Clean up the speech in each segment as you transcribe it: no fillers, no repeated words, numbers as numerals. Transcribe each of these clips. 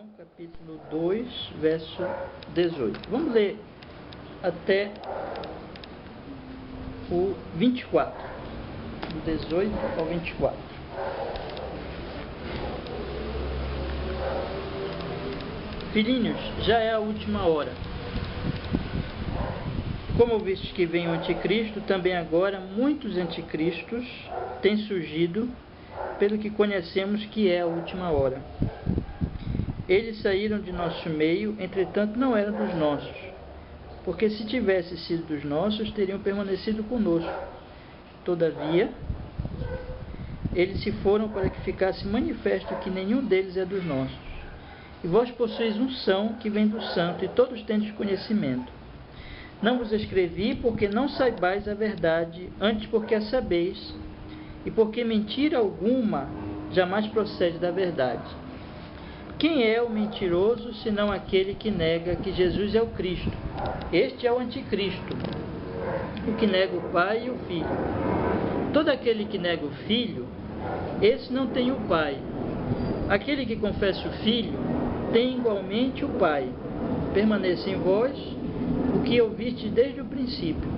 João, capítulo 2, verso 18. Vamos ler até o 24, do 18 ao 24. Filhinhos, já é a última hora. Como ouvistes que vem o anticristo, também agora muitos anticristos têm surgido, pelo que conhecemos que é a última hora. Eles saíram de nosso meio, entretanto não eram dos nossos, porque se tivessem sido dos nossos, teriam permanecido conosco. Todavia, eles se foram para que ficasse manifesto que nenhum deles é dos nossos. E vós possuís unção que vem do santo, e todos tendes conhecimento. Não vos escrevi porque não saibais a verdade, antes porque a sabeis, e porque mentira alguma jamais procede da verdade. Quem é o mentiroso, senão aquele que nega que Jesus é o Cristo? Este é o anticristo, o que nega o Pai e o Filho. Todo aquele que nega o Filho, esse não tem o Pai. Aquele que confessa o Filho, tem igualmente o Pai. Permaneça em vós o que ouviste desde o princípio.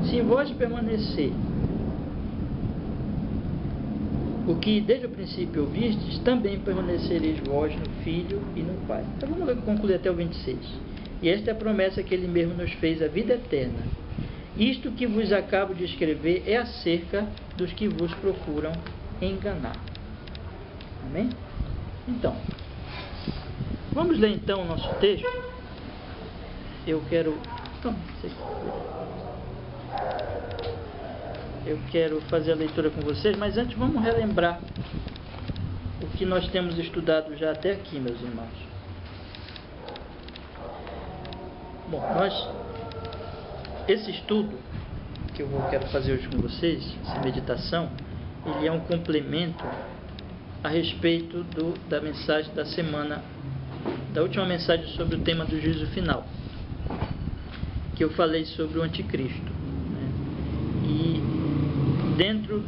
Se em vós permanecer o que desde o princípio ouvistes, também permanecereis vós no Filho e no Pai. Então vamos concluir até o 26. E esta é a promessa que Ele mesmo nos fez, a vida eterna. Isto que vos acabo de escrever é acerca dos que vos procuram enganar. Amém? Então, vamos ler então o nosso texto. Eu quero fazer a leitura com vocês, mas antes vamos relembrar o que nós temos estudado já até aqui, meus irmãos. Bom, esse estudo que eu quero fazer hoje com vocês, essa meditação, ele é um complemento a respeito da mensagem da semana, da última mensagem sobre o tema do juízo final, que eu falei sobre o anticristo, né? E dentro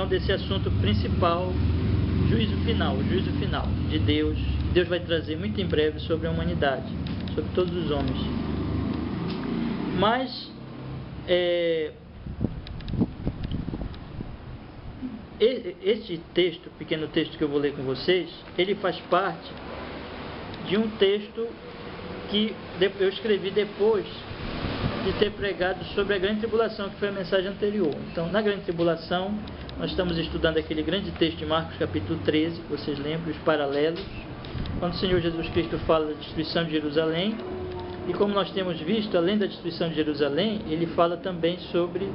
desse assunto principal, o juízo final de Deus, que Deus vai trazer muito em breve sobre a humanidade, sobre todos os homens. Mas este texto, pequeno texto que eu vou ler com vocês, ele faz parte de um texto que eu escrevi depois de ter pregado sobre a grande tribulação, que foi a mensagem anterior. Então, na grande tribulação, nós estamos estudando aquele grande texto de Marcos capítulo 13, que vocês lembram, os paralelos, quando o Senhor Jesus Cristo fala da destruição de Jerusalém. E como nós temos visto, além da destruição de Jerusalém, ele fala também sobre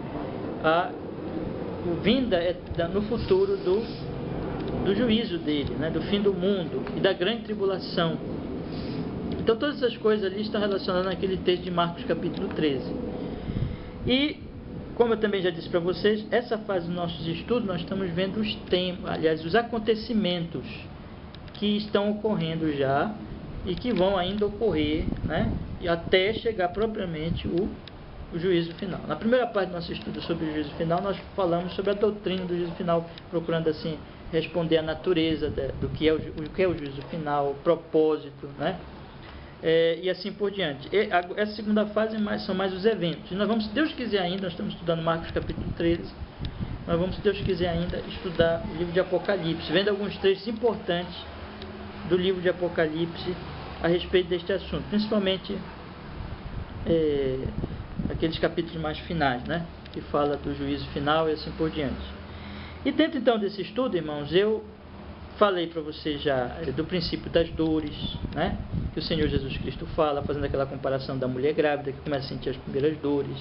a vinda no futuro do juízo dele, né, do fim do mundo e da grande tribulação. Então todas essas coisas ali estão relacionadas naquele texto de Marcos capítulo 13. E, como eu também já disse para vocês, essa fase dos nossos estudos nós estamos vendo os acontecimentos que estão ocorrendo já e que vão ainda ocorrer, né, e até chegar propriamente o juízo final. Na primeira parte do nosso estudo sobre o juízo final, nós falamos sobre a doutrina do juízo final, procurando assim responder à natureza do que é o juízo final, o propósito, né? E assim por diante. Essa segunda fase são mais os eventos. E nós vamos, se Deus quiser ainda, nós estamos estudando Marcos capítulo 13, nós vamos, se Deus quiser ainda, estudar o livro de Apocalipse, vendo alguns trechos importantes do livro de Apocalipse a respeito deste assunto, principalmente aqueles capítulos mais finais, né, que fala do juízo final e assim por diante. E dentro então desse estudo, irmãos, eu falei para vocês já do princípio das dores, né, que o Senhor Jesus Cristo fala, fazendo aquela comparação da mulher grávida que começa a sentir as primeiras dores,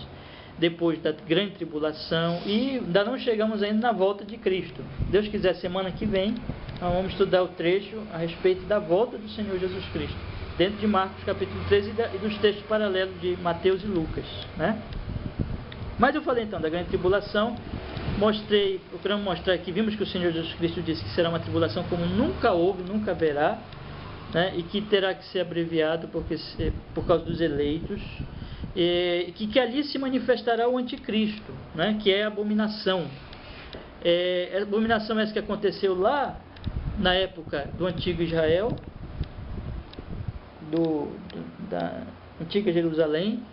depois da grande tribulação, e ainda não chegamos ainda na volta de Cristo. Deus quiser, semana que vem, nós vamos estudar o trecho a respeito da volta do Senhor Jesus Cristo, dentro de Marcos capítulo 13 e dos textos paralelos de Mateus e Lucas, né? Mas eu falei então da grande tribulação, procuramos mostrar que vimos que o Senhor Jesus Cristo disse que será uma tribulação como nunca houve, nunca haverá, né? E que terá que ser abreviado por causa dos eleitos, e que ali se manifestará o anticristo, né? Que é a abominação. A abominação essa que aconteceu lá na época do antigo Israel, da antiga Jerusalém,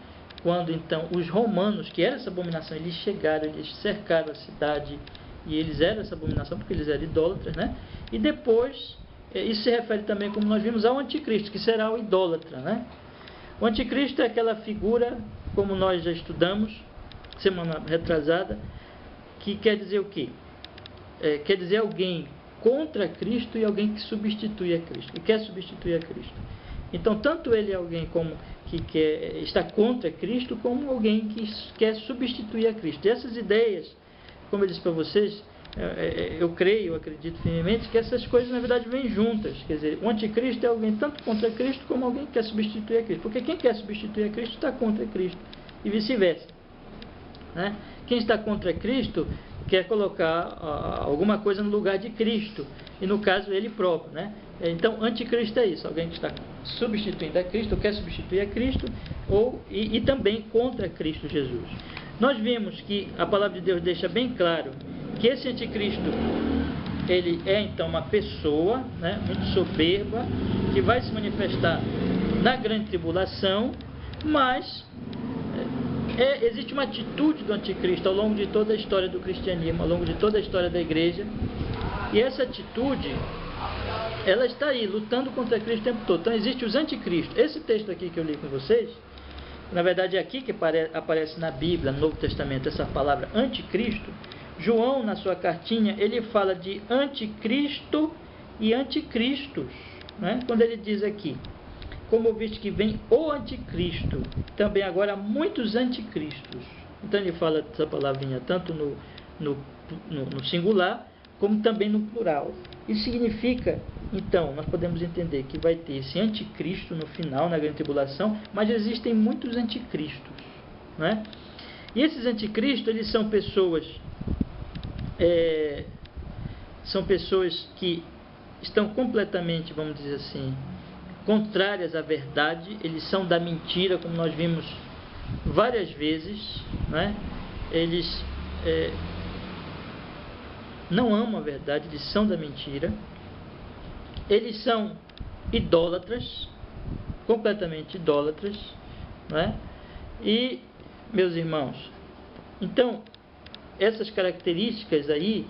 quando então os romanos, que era essa abominação, eles chegaram, eles cercaram a cidade, e eles eram essa abominação porque eles eram idólatras, né? E depois, isso se refere também, como nós vimos, ao anticristo, que será o idólatra, né? O anticristo é aquela figura, como nós já estudamos semana retrasada, que quer dizer o quê? Quer dizer alguém contra Cristo e alguém que substitui a Cristo, que quer substituir a Cristo. Então, tanto ele é alguém como que está contra Cristo, como alguém que quer substituir a Cristo. E essas ideias, como eu disse para vocês, eu acredito firmemente que essas coisas na verdade vêm juntas. Quer dizer, o anticristo é alguém tanto contra Cristo como alguém que quer substituir a Cristo. Porque quem quer substituir a Cristo está contra Cristo e vice-versa, né? Quem está contra Cristo quer colocar alguma coisa no lugar de Cristo, e no caso ele próprio, né? Então, anticristo é isso, alguém que está substituindo a Cristo, ou quer substituir a Cristo, e também contra Cristo Jesus. Nós vimos que a palavra de Deus deixa bem claro que esse anticristo, ele é então uma pessoa, né, muito soberba, que vai se manifestar na grande tribulação, mas existe uma atitude do anticristo ao longo de toda a história do cristianismo, ao longo de toda a história da igreja, e essa atitude, ela está aí, lutando contra Cristo o tempo todo. Então existe os anticristos. Esse texto aqui que eu li com vocês, na verdade é aqui que aparece na Bíblia, no Novo Testamento, essa palavra anticristo. João, na sua cartinha, ele fala de anticristo e anticristos, né? Quando ele diz aqui, como viste que vem o anticristo, também agora há muitos anticristos. Então ele fala essa palavrinha tanto no singular, como também no plural. Isso significa, então, nós podemos entender que vai ter esse anticristo no final, na grande tribulação, mas existem muitos anticristos, né? E esses anticristos, eles são pessoas que estão completamente, vamos dizer assim, contrárias à verdade. Eles são da mentira, como nós vimos várias vezes, né? Eles não amam a verdade, eles são da mentira. Eles são idólatras, completamente idólatras, né? E, meus irmãos, então, essas características aí,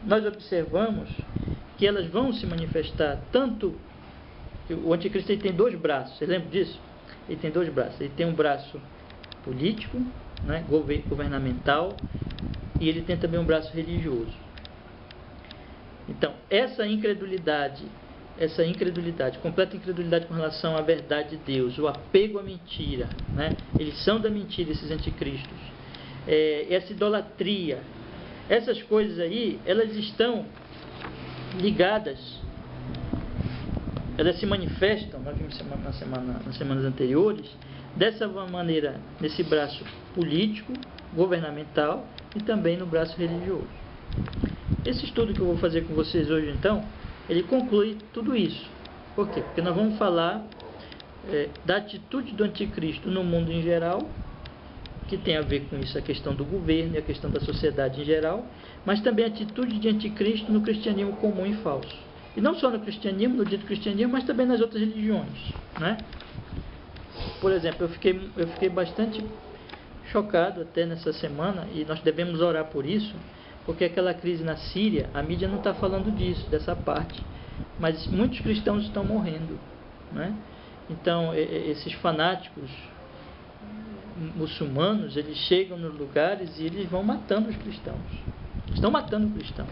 nós observamos que elas vão se manifestar tanto. O anticristo ele tem dois braços, você lembra disso? Ele tem dois braços. Ele tem um braço político, né, governamental, e ele tem também um braço religioso. Então, essa incredulidade, completa incredulidade com relação à verdade de Deus, o apego à mentira, né? Eles são da mentira, esses anticristos. Essa idolatria, essas coisas aí, elas estão ligadas, elas se manifestam, nós vimos nas semanas anteriores, dessa maneira, nesse braço político, governamental e também no braço religioso. Esse estudo que eu vou fazer com vocês hoje, então, ele conclui tudo isso. Por quê? Porque nós vamos falar da atitude do anticristo no mundo em geral, que tem a ver com isso, a questão do governo e a questão da sociedade em geral, mas também a atitude de anticristo no cristianismo comum e falso. E não só no cristianismo, no dito cristianismo, mas também nas outras religiões, né? Por exemplo, eu fiquei bastante chocado até nessa semana, e nós devemos orar por isso, porque aquela crise na Síria, a mídia não está falando disso, dessa parte, mas muitos cristãos estão morrendo, né? Então, esses fanáticos muçulmanos, eles chegam nos lugares e eles vão matando os cristãos, estão matando cristãos.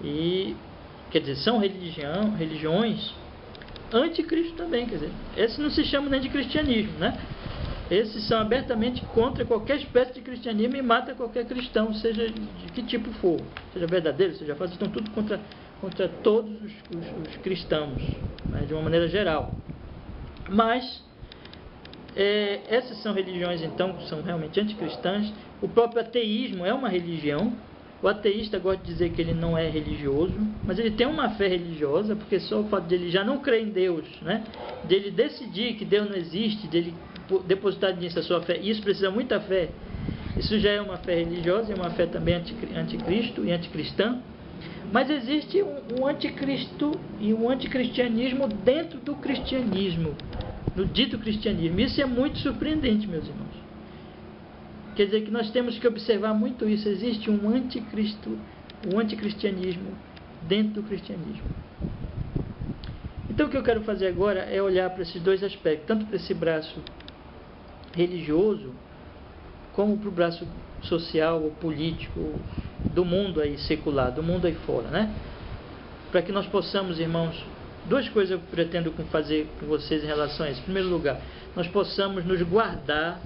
E, quer dizer, são religiões anticristo também, quer dizer, esses não se chamam nem de cristianismo, né? Esses são abertamente contra qualquer espécie de cristianismo e matam qualquer cristão, seja de que tipo for, seja verdadeiro, seja falso, estão tudo contra todos os cristãos, né, de uma maneira geral. Mas essas são religiões, então, que são realmente anticristãs. O próprio ateísmo é uma religião. O ateísta gosta de dizer que ele não é religioso, mas ele tem uma fé religiosa, porque só o fato de ele já não crer em Deus, né, de ele decidir que Deus não existe, de ele depositar nisso a sua fé, e isso precisa muita fé, isso já é uma fé religiosa, e uma fé também anticristo e anticristã. Mas existe um anticristo e um anticristianismo dentro do cristianismo, no dito cristianismo. Isso é muito surpreendente, meus irmãos. Quer dizer que nós temos que observar muito isso. Existe um anticristo, um anticristianismo dentro do cristianismo. Então o que eu quero fazer agora é olhar para esses dois aspectos, tanto para esse braço religioso, como para o braço social ou político do mundo aí secular, do mundo aí fora, né? Para que nós possamos, irmãos, duas coisas eu pretendo fazer com vocês em relação a isso. Em primeiro lugar, nós possamos nos guardar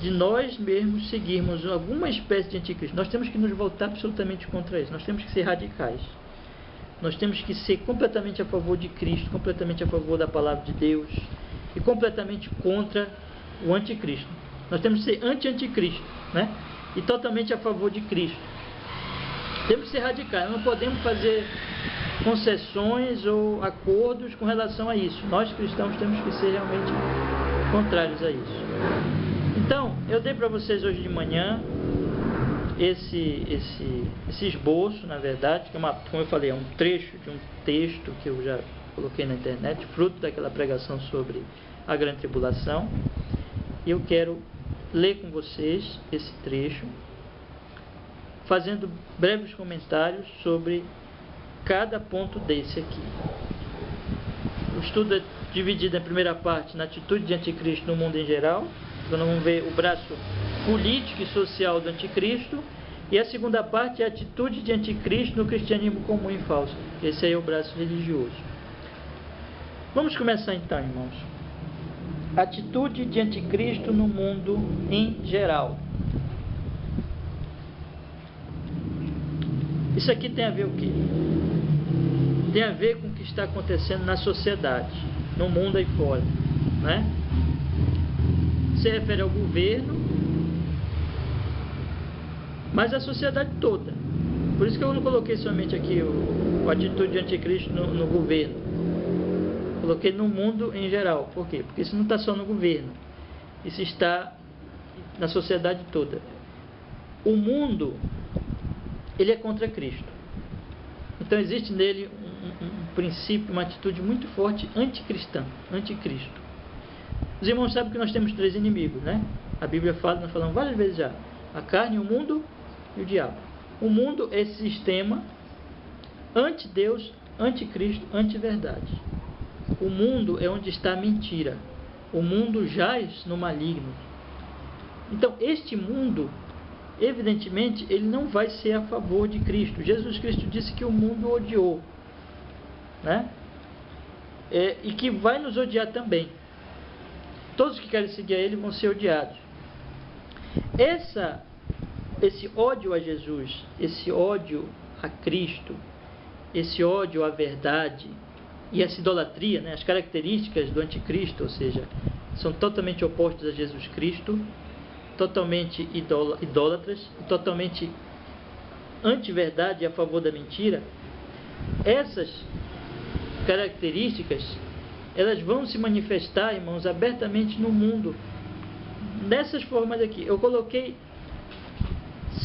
de nós mesmos seguirmos alguma espécie de anticristo. Nós temos que nos voltar absolutamente contra isso. Nós temos que ser radicais. Nós temos que ser completamente a favor de Cristo, completamente a favor da palavra de Deus e completamente contra o anticristo. Nós temos que ser anti-anticristo, né? E totalmente a favor de Cristo. Temos que ser radicais. Não podemos fazer concessões ou acordos com relação a isso. Nós cristãos temos que ser realmente contrários a isso. Então, eu dei para vocês hoje de manhã esse esboço, na verdade, que é como eu falei, é um trecho de um texto que eu já coloquei na internet, fruto daquela pregação sobre a grande tribulação. E eu quero ler com vocês esse trecho, fazendo breves comentários sobre cada ponto desse aqui. O estudo é dividido em primeira parte na atitude de anticristo no mundo em geral. Então nós vamos ver o braço político e social do anticristo, e a segunda parte é a atitude de anticristo no cristianismo comum e falso. Esse aí é o braço religioso. Vamos começar então, irmãos. Atitude de anticristo no mundo em geral. Isso aqui tem a ver o quê? Tem a ver com o que está acontecendo na sociedade, no mundo aí fora, né? Se refere ao governo, mas a sociedade toda. Por isso que eu não coloquei somente aqui a atitude de anticristo no governo. Coloquei no mundo em geral. Por quê? Porque isso não está só no governo. Isso está na sociedade toda. O mundo, ele é contra Cristo. Então existe nele um princípio, uma atitude muito forte anticristã, anticristo. Os irmãos sabem que nós temos três inimigos, né? A Bíblia fala, nós falamos várias vezes já: a carne, o mundo e o diabo. O mundo é esse sistema anti-Deus, anticristo, anti-verdade. O mundo é onde está a mentira. O mundo jaz no maligno. Então, este mundo, evidentemente, ele não vai ser a favor de Cristo. Jesus Cristo disse que o mundo odiou, né? E que vai nos odiar também. Todos que querem seguir a Ele vão ser odiados. Esse ódio a Jesus, esse ódio a Cristo, esse ódio à verdade e essa idolatria, né, as características do anticristo, ou seja, são totalmente opostas a Jesus Cristo, totalmente idólatras, totalmente anti-verdade e a favor da mentira. Essas características, elas vão se manifestar, irmãos, abertamente no mundo, dessas formas aqui. Eu coloquei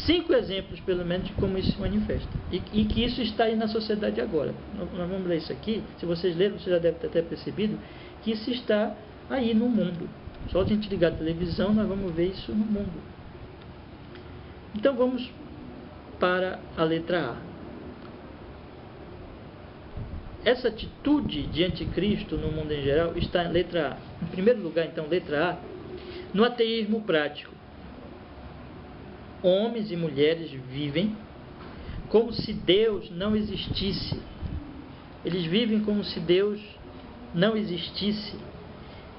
5 exemplos, pelo menos, de como isso se manifesta. E que isso está aí na sociedade agora. Nós vamos ler isso aqui. Se vocês lerem, vocês já devem ter até percebido que isso está aí no mundo. Só a gente ligar a televisão, nós vamos ver isso no mundo. Então vamos para a letra A. Essa atitude de anticristo no mundo em geral está em letra A. Em primeiro lugar, então, letra A, no ateísmo prático. Homens e mulheres vivem como se Deus não existisse. Eles vivem como se Deus não existisse.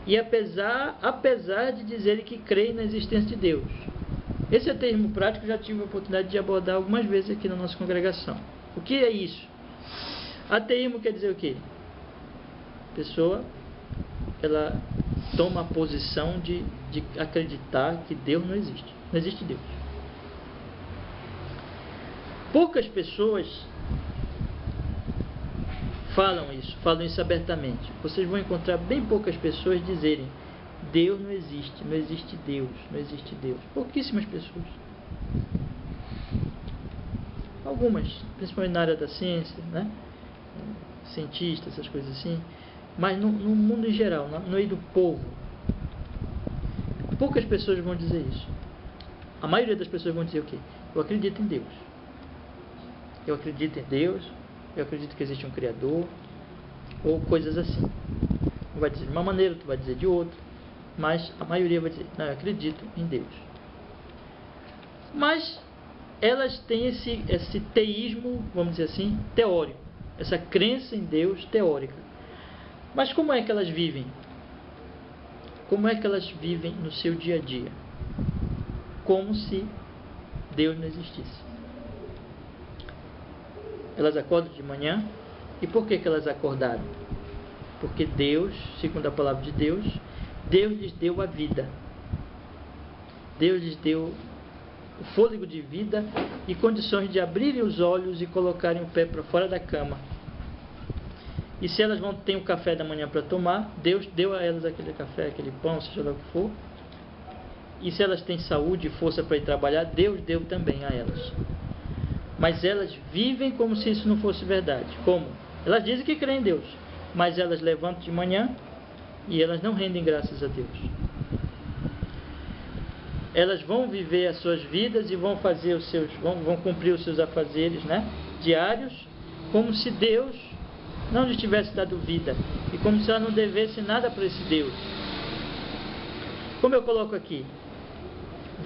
E apesar de dizerem que creem na existência de Deus. Esse ateísmo prático eu já tive a oportunidade de abordar algumas vezes aqui na nossa congregação. O que é isso? Ateísmo quer dizer o quê? A pessoa, ela toma a posição de acreditar que Deus não existe. Não existe Deus. Poucas pessoas falam isso abertamente. Vocês vão encontrar bem poucas pessoas dizerem: Deus não existe, não existe Deus, não existe Deus. Pouquíssimas pessoas. algumas, principalmente na área da ciência, né? Cientistas, essas coisas assim, mas no mundo em geral, no meio do povo, poucas pessoas vão dizer isso. A maioria das pessoas vão dizer o quê? Eu acredito em Deus. Eu acredito em Deus, eu acredito que existe um Criador, ou coisas assim. Um vai dizer de uma maneira, outro vai dizer de outra, mas a maioria vai dizer, não, eu acredito em Deus. Mas elas têm esse teísmo, vamos dizer assim, teórico, essa crença em Deus teórica. Mas como é que elas vivem? Como é que elas vivem no seu dia a dia? Como se Deus não existisse. Elas acordam de manhã, e por que elas acordaram? Porque Deus, segundo a palavra de Deus, Deus lhes deu a vida. Deus lhes deu o fôlego de vida e condições de abrirem os olhos e colocarem o pé para fora da cama. E se elas vão ter um café da manhã para tomar, Deus deu a elas aquele café, aquele pão, seja lá o que for. E se elas têm saúde e força para ir trabalhar, Deus deu também a elas. Mas elas vivem como se isso não fosse verdade. Como? Elas dizem que creem em Deus, mas elas levantam de manhã e elas não rendem graças a Deus. Elas vão viver as suas vidas e vão fazer vão cumprir os seus afazeres, né, diários, como se Deus não lhes tivesse dado vida e como se ela não devesse nada para esse Deus. Como eu coloco aqui,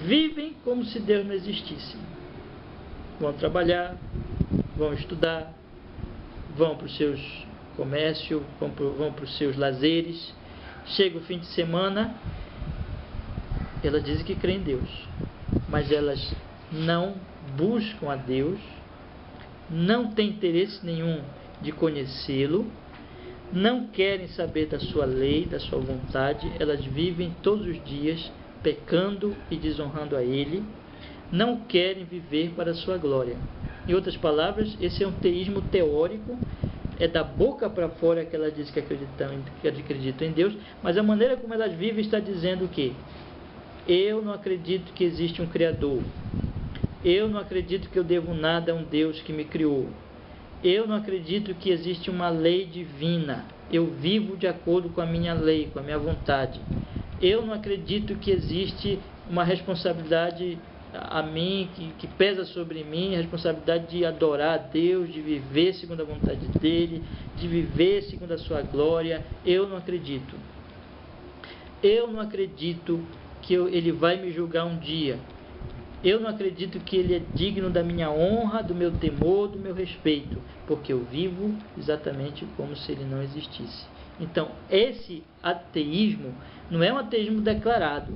vivem como se Deus não existisse. Vão trabalhar, vão estudar, vão para os seus comércios, vão para os seus lazeres. Chega o fim de semana, elas dizem que creem em Deus, mas elas não buscam a Deus, não têm interesse nenhum de conhecê-lo, não querem saber da sua lei, da sua vontade. Elas vivem todos os dias pecando e desonrando a Ele, não querem viver para a sua glória. Em outras palavras, esse é um teísmo teórico, é da boca para fora que elas dizem que acreditam em Deus, mas a maneira como elas vivem está dizendo o quê? Eu não acredito que existe um Criador, eu não acredito que eu devo nada a um Deus que me criou, eu não acredito que existe uma lei divina, eu vivo de acordo com a minha lei, com a minha vontade. Eu não acredito que existe uma responsabilidade a mim, que pesa sobre mim, a responsabilidade de adorar a Deus, de viver segundo a vontade dEle, de viver segundo a sua glória. Eu não acredito. Eu não acredito que Ele vai me julgar um dia. Eu não acredito que Ele é digno da minha honra, do meu temor, do meu respeito, porque eu vivo exatamente como se Ele não existisse. Então, esse ateísmo não é um ateísmo declarado.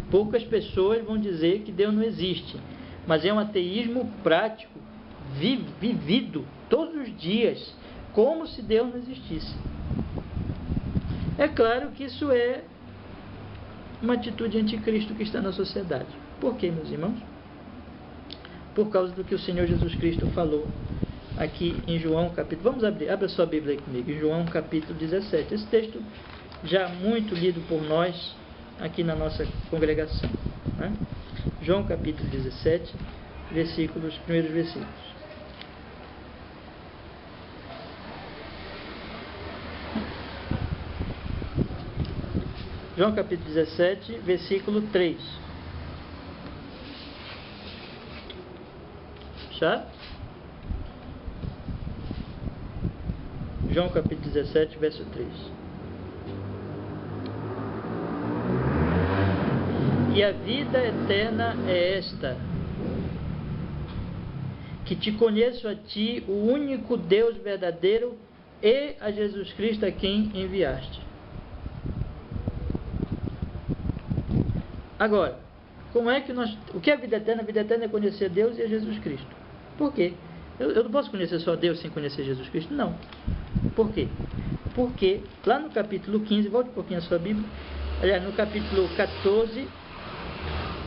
Poucas pessoas vão dizer que Deus não existe, mas é um ateísmo prático, vivido todos os dias, como se Deus não existisse. É claro que isso é uma atitude anticristo que está na sociedade. Por quê, meus irmãos? Por causa do que o Senhor Jesus Cristo falou aqui em João capítulo... Vamos abrir, abra sua Bíblia aí comigo, em João capítulo 17. Esse texto já muito lido por nós aqui na nossa congregação, né? João capítulo 17, primeiros versículos. João capítulo 17, versículo 3. Já? João capítulo 17, verso 3. E a vida eterna é esta, que te conheço a ti, o único Deus verdadeiro, e a Jesus Cristo a quem enviaste. Agora, como é que o que é a vida eterna? A vida eterna é conhecer Deus e a Jesus Cristo. Por quê? Eu não posso conhecer só Deus sem conhecer Jesus Cristo? Não. Por quê? Porque lá no capítulo 15, volte um pouquinho a sua Bíblia, aliás, no capítulo 14,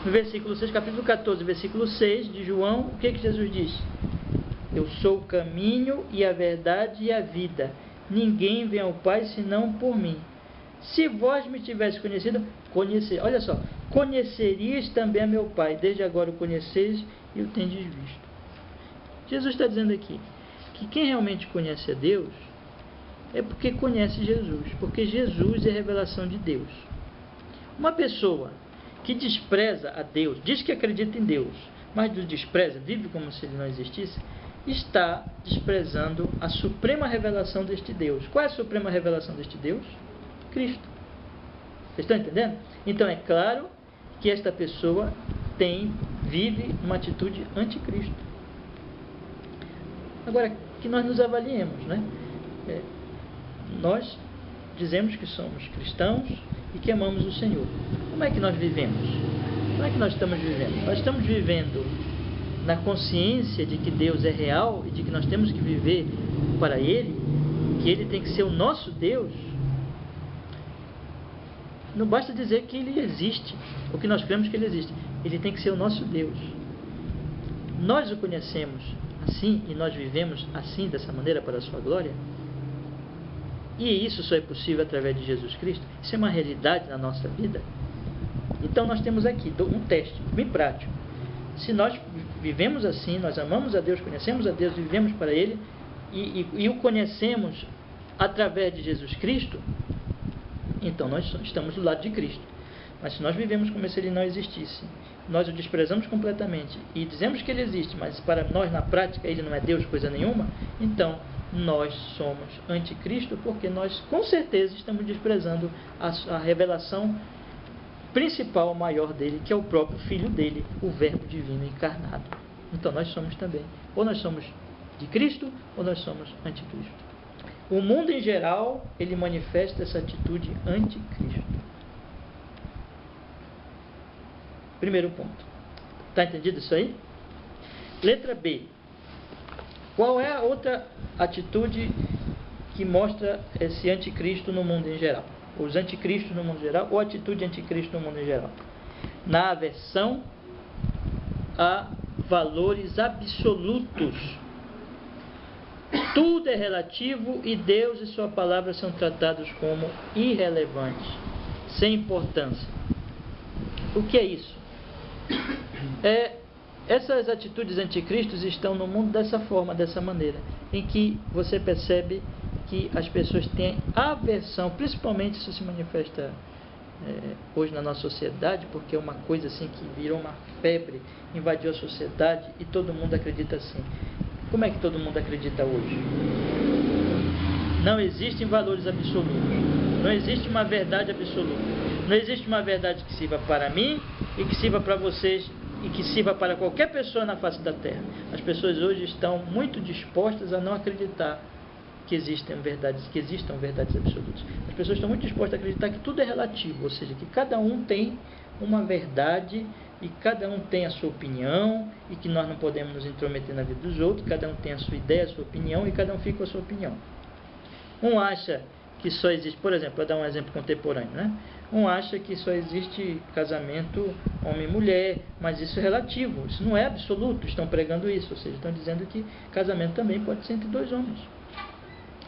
no versículo 6, capítulo 14, versículo 6 de João, o que Jesus diz? Eu sou o caminho e a verdade e a vida. Ninguém vem ao Pai senão por mim. Se vós me tivesse conhecido, olha só, conhecerias também a meu Pai. Desde agora o conheceis e o tendes visto. Jesus está dizendo aqui que quem realmente conhece a Deus é porque conhece Jesus, porque Jesus é a revelação de Deus. Uma pessoa que despreza a Deus, diz que acredita em Deus, mas o despreza, vive como se ele não existisse, está desprezando a suprema revelação deste Deus. Qual é a suprema revelação deste Deus? Cristo. Vocês estão entendendo? Então é claro que esta pessoa vive uma atitude anticristo. Agora, que nós nos avaliemos, né? Nós dizemos que somos cristãos e que amamos o Senhor. Como é que nós vivemos? Como é que nós estamos vivendo? Nós estamos vivendo na consciência de que Deus é real e de que nós temos que viver para Ele, que Ele tem que ser o nosso Deus. Não basta dizer que Ele existe, ou que nós cremos que Ele existe. Ele tem que ser o nosso Deus. Nós o conhecemos assim e nós vivemos assim, dessa maneira, para a sua glória. E isso só é possível através de Jesus Cristo. Isso é uma realidade na nossa vida. Então nós temos aqui um teste bem prático. Se nós vivemos assim, nós amamos a Deus, conhecemos a Deus, vivemos para Ele e o conhecemos através de Jesus Cristo, então nós estamos do lado de Cristo. Mas se nós vivemos como se Ele não existisse, nós o desprezamos completamente e dizemos que Ele existe, mas para nós na prática Ele não é Deus coisa nenhuma, então nós somos anticristo, porque nós com certeza estamos desprezando a revelação principal, maior dele, que é o próprio Filho dele, o Verbo divino encarnado. Então nós somos também, ou nós somos de Cristo, ou nós somos anticristo. O mundo em geral, ele manifesta essa atitude anticristo. Primeiro ponto. Está entendido isso aí? Letra B. Qual é a outra atitude que mostra esse anticristo no mundo em geral? Os anticristos no mundo em geral, ou a atitude anticristo no mundo em geral? Na aversão a valores absolutos. Tudo é relativo e Deus e sua palavra são tratados como irrelevantes, sem importância. O que é isso? Essas atitudes anticristos estão no mundo dessa forma, dessa maneira, em que você percebe que as pessoas têm aversão, principalmente isso se manifesta hoje na nossa sociedade, porque é uma coisa assim que virou uma febre, invadiu a sociedade e todo mundo acredita assim. Como é que todo mundo acredita hoje? Não existem valores absolutos, não existe uma verdade absoluta, não existe uma verdade que sirva para mim e que sirva para vocês e que sirva para qualquer pessoa na face da terra. As pessoas hoje estão muito dispostas a não acreditar que existam verdades absolutas. As pessoas estão muito dispostas a acreditar que tudo é relativo, ou seja, que cada um tem uma verdade e cada um tem a sua opinião e que nós não podemos nos intrometer na vida dos outros, cada um tem a sua ideia, a sua opinião e cada um fica com a sua opinião. Um acha que só existe, por exemplo, para dar um exemplo contemporâneo, né? Um acha que só existe casamento homem e mulher, mas isso é relativo, isso não é absoluto, estão pregando isso, ou seja, estão dizendo que casamento também pode ser entre dois homens.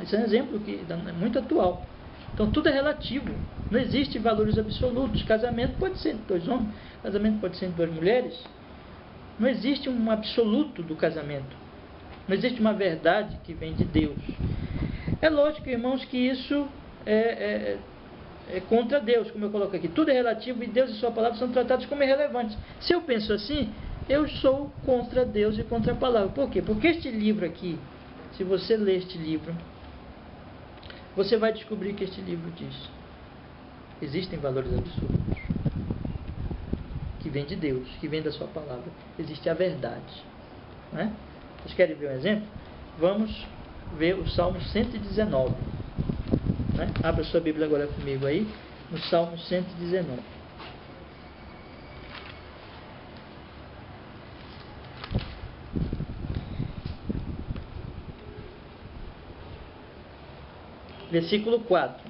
Esse é um exemplo que é muito atual. Então tudo é relativo, não existe valores absolutos. Casamento pode ser entre dois homens, casamento pode ser entre duas mulheres. Não existe um absoluto do casamento, não existe uma verdade que vem de Deus. É lógico, irmãos, que isso é contra Deus, como eu coloco aqui. Tudo é relativo e Deus e sua palavra são tratados como irrelevantes. Se eu penso assim, eu sou contra Deus e contra a palavra. Por quê? Porque este livro aqui, se você ler este livro, você vai descobrir que este livro diz: existem valores absolutos que vêm de Deus, que vêm da sua palavra. Existe a verdade, né? Vocês querem ver um exemplo? Vamos ver o Salmo 119, né? Abra sua Bíblia agora comigo aí, no Salmo 119. Versículo 4.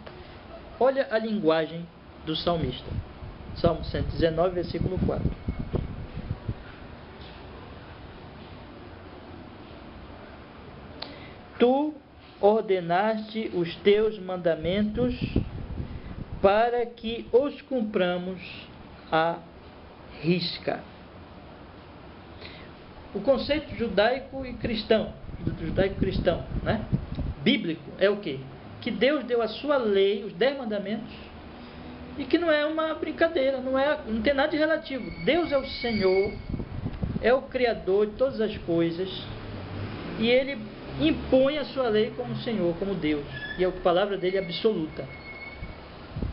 Olha a linguagem do salmista. Salmo 119, versículo 4. Tu ordenaste os teus mandamentos para que os cumpramos à risca. o conceito judaico e cristão, judaico-cristão, né? Bíblico, é o quê? Que Deus deu a sua lei, os 10 mandamentos, e que não é uma brincadeira, não tem nada de relativo. Deus é o Senhor, é o Criador de todas as coisas, e Ele impõe a sua lei como Senhor, como Deus, e a palavra dele é absoluta.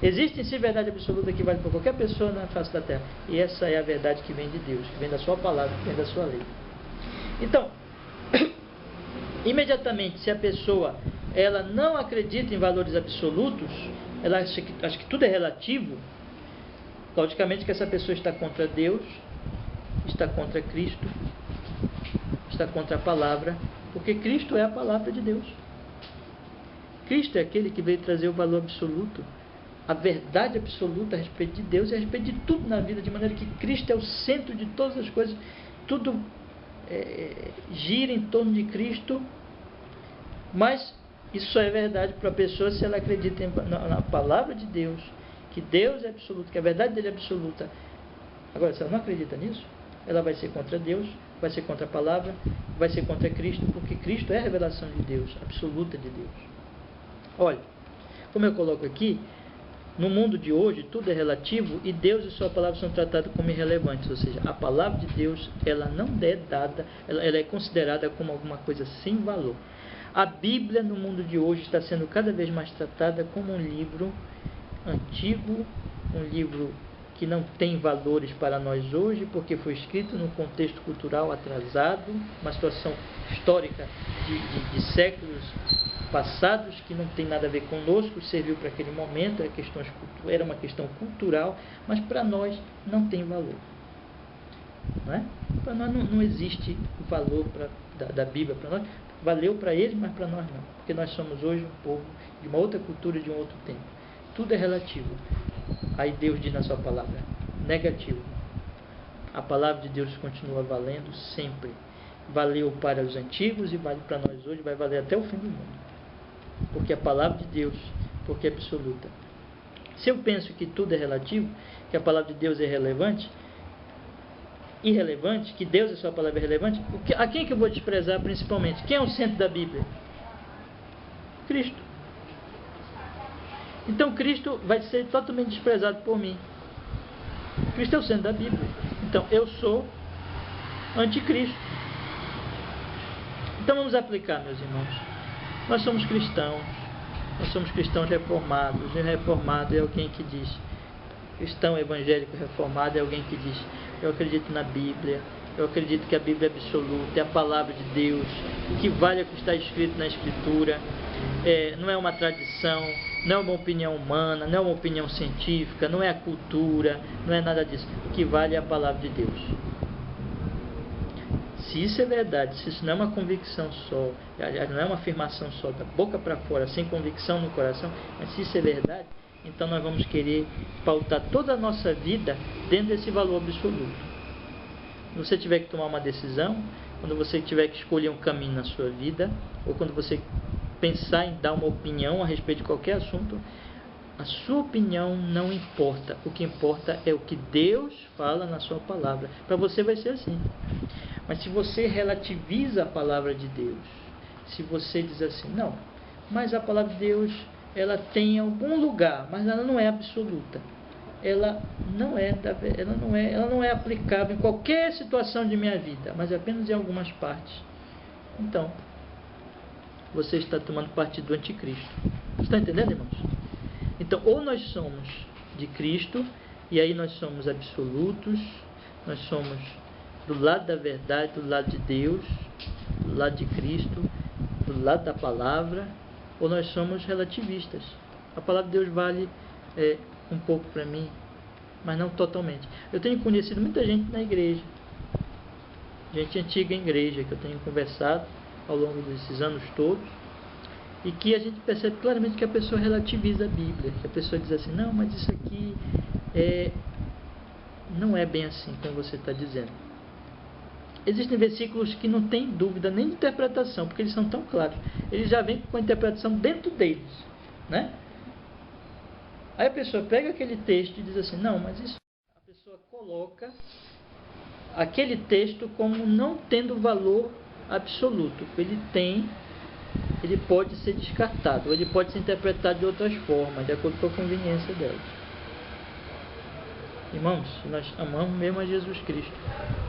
Existe em si verdade absoluta que vale para qualquer pessoa na face da terra, e essa é a verdade que vem de Deus, que vem da sua palavra, que vem da sua lei. Então, imediatamente, se a pessoa ela não acredita em valores absolutos, ela acha que tudo é relativo, logicamente que essa pessoa está contra Deus, está contra Cristo, está contra a palavra, porque Cristo é a palavra de Deus. Cristo é aquele que veio trazer o valor absoluto, a verdade absoluta a respeito de Deus e a respeito de tudo na vida, de maneira que Cristo é o centro de todas as coisas, tudo gira em torno de Cristo. Mas isso só é verdade para a pessoa se ela acredita na palavra de Deus, que Deus é absoluto, que a verdade dele é absoluta. Agora, se ela não acredita nisso, ela vai ser contra Deus, vai ser contra a palavra, vai ser contra Cristo, porque Cristo é a revelação de Deus, absoluta de Deus. Olha, como eu coloco aqui, no mundo de hoje tudo é relativo e Deus e sua palavra são tratados como irrelevantes, ou seja, a palavra de Deus ela não é dada, ela é considerada como alguma coisa sem valor. A Bíblia no mundo de hoje está sendo cada vez mais tratada como um livro antigo, um livro que não tem valores para nós hoje, porque foi escrito num contexto cultural atrasado, uma situação histórica de séculos passados, que não tem nada a ver conosco, serviu para aquele momento, era uma questão cultural, mas para nós não tem valor. Não é? Para nós não existe o valor da Bíblia, para nós valeu para eles, mas para nós não, porque nós somos hoje um povo de uma outra cultura, de um outro tempo. Tudo é relativo. Aí Deus diz na sua palavra, negativo. A palavra de Deus continua valendo sempre. Valeu para os antigos e vale para nós hoje, vai valer até o fim do mundo. Porque a palavra de Deus, porque é absoluta. Se eu penso que tudo é relativo, que a palavra de Deus é irrelevante, que Deus e sua palavra é relevante, a quem que eu vou desprezar principalmente? Quem é o centro da Bíblia? Cristo. Então Cristo vai ser totalmente desprezado por mim. Cristo é o centro da Bíblia. Então eu sou anticristo. Então vamos aplicar, meus irmãos. Nós somos cristãos reformados. E reformado é alguém que diz, cristão evangélico reformado é alguém que diz, eu acredito na Bíblia, eu acredito que a Bíblia é absoluta, é a palavra de Deus, o que vale é o que está escrito na Escritura, não é uma tradição, não é uma opinião humana, não é uma opinião científica, não é a cultura, não é nada disso. O que vale é a palavra de Deus. Se isso é verdade, se isso não é uma convicção só, aliás, não é uma afirmação só, da boca para fora, sem convicção no coração, mas se isso é verdade, então nós vamos querer pautar toda a nossa vida dentro desse valor absoluto. Quando você tiver que tomar uma decisão, quando você tiver que escolher um caminho na sua vida, ou quando você pensar em dar uma opinião a respeito de qualquer assunto, a sua opinião não importa. O que importa é o que Deus fala na sua palavra. Para você vai ser assim. Mas se você relativiza a palavra de Deus, se você diz assim, não, mas a palavra de Deus ela tem algum lugar, mas ela não é absoluta. Ela não é aplicável em qualquer situação de minha vida, mas apenas em algumas partes. Então, você está tomando partido do anticristo. Você está entendendo, irmãos? Então, ou nós somos de Cristo, e aí nós somos absolutos, nós somos do lado da verdade, do lado de Deus, do lado de Cristo, do lado da palavra, ou nós somos relativistas. A palavra de Deus vale um pouco para mim, mas não totalmente. Eu tenho conhecido muita gente na igreja, gente antiga em igreja, que eu tenho conversado ao longo desses anos todos, e que a gente percebe claramente que a pessoa relativiza a Bíblia, que a pessoa diz assim, não, mas isso aqui não é bem assim como você está dizendo. Existem versículos que não tem dúvida nem de interpretação, porque eles são tão claros, eles já vêm com a interpretação dentro deles, né? Aí a pessoa pega aquele texto e diz assim, não, mas isso, a pessoa coloca aquele texto como não tendo valor absoluto. Ele pode ser descartado, ou ele pode ser interpretado de outras formas, de acordo com a conveniência delas. Irmãos, nós amamos mesmo a Jesus Cristo,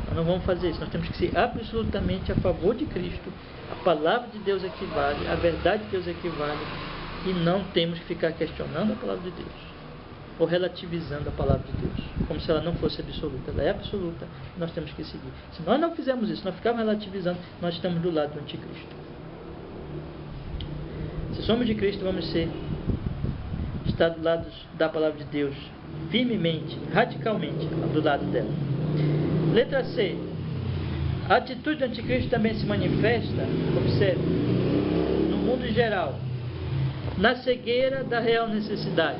nós não vamos fazer isso. Nós temos que ser absolutamente a favor de Cristo. A palavra de Deus é que vale, a verdade de Deus é que vale, e não temos que ficar questionando a palavra de Deus ou relativizando a palavra de Deus como se ela não fosse absoluta. Ela é absoluta, nós temos que seguir. Se nós não fizermos isso, nós ficarmos relativizando, nós estamos do lado do anticristo. Se somos de Cristo, vamos estar do lado da palavra de Deus, firmemente, radicalmente, do lado dela. Letra C. A atitude do anticristo também se manifesta, observe, no mundo em geral, na cegueira da real necessidade.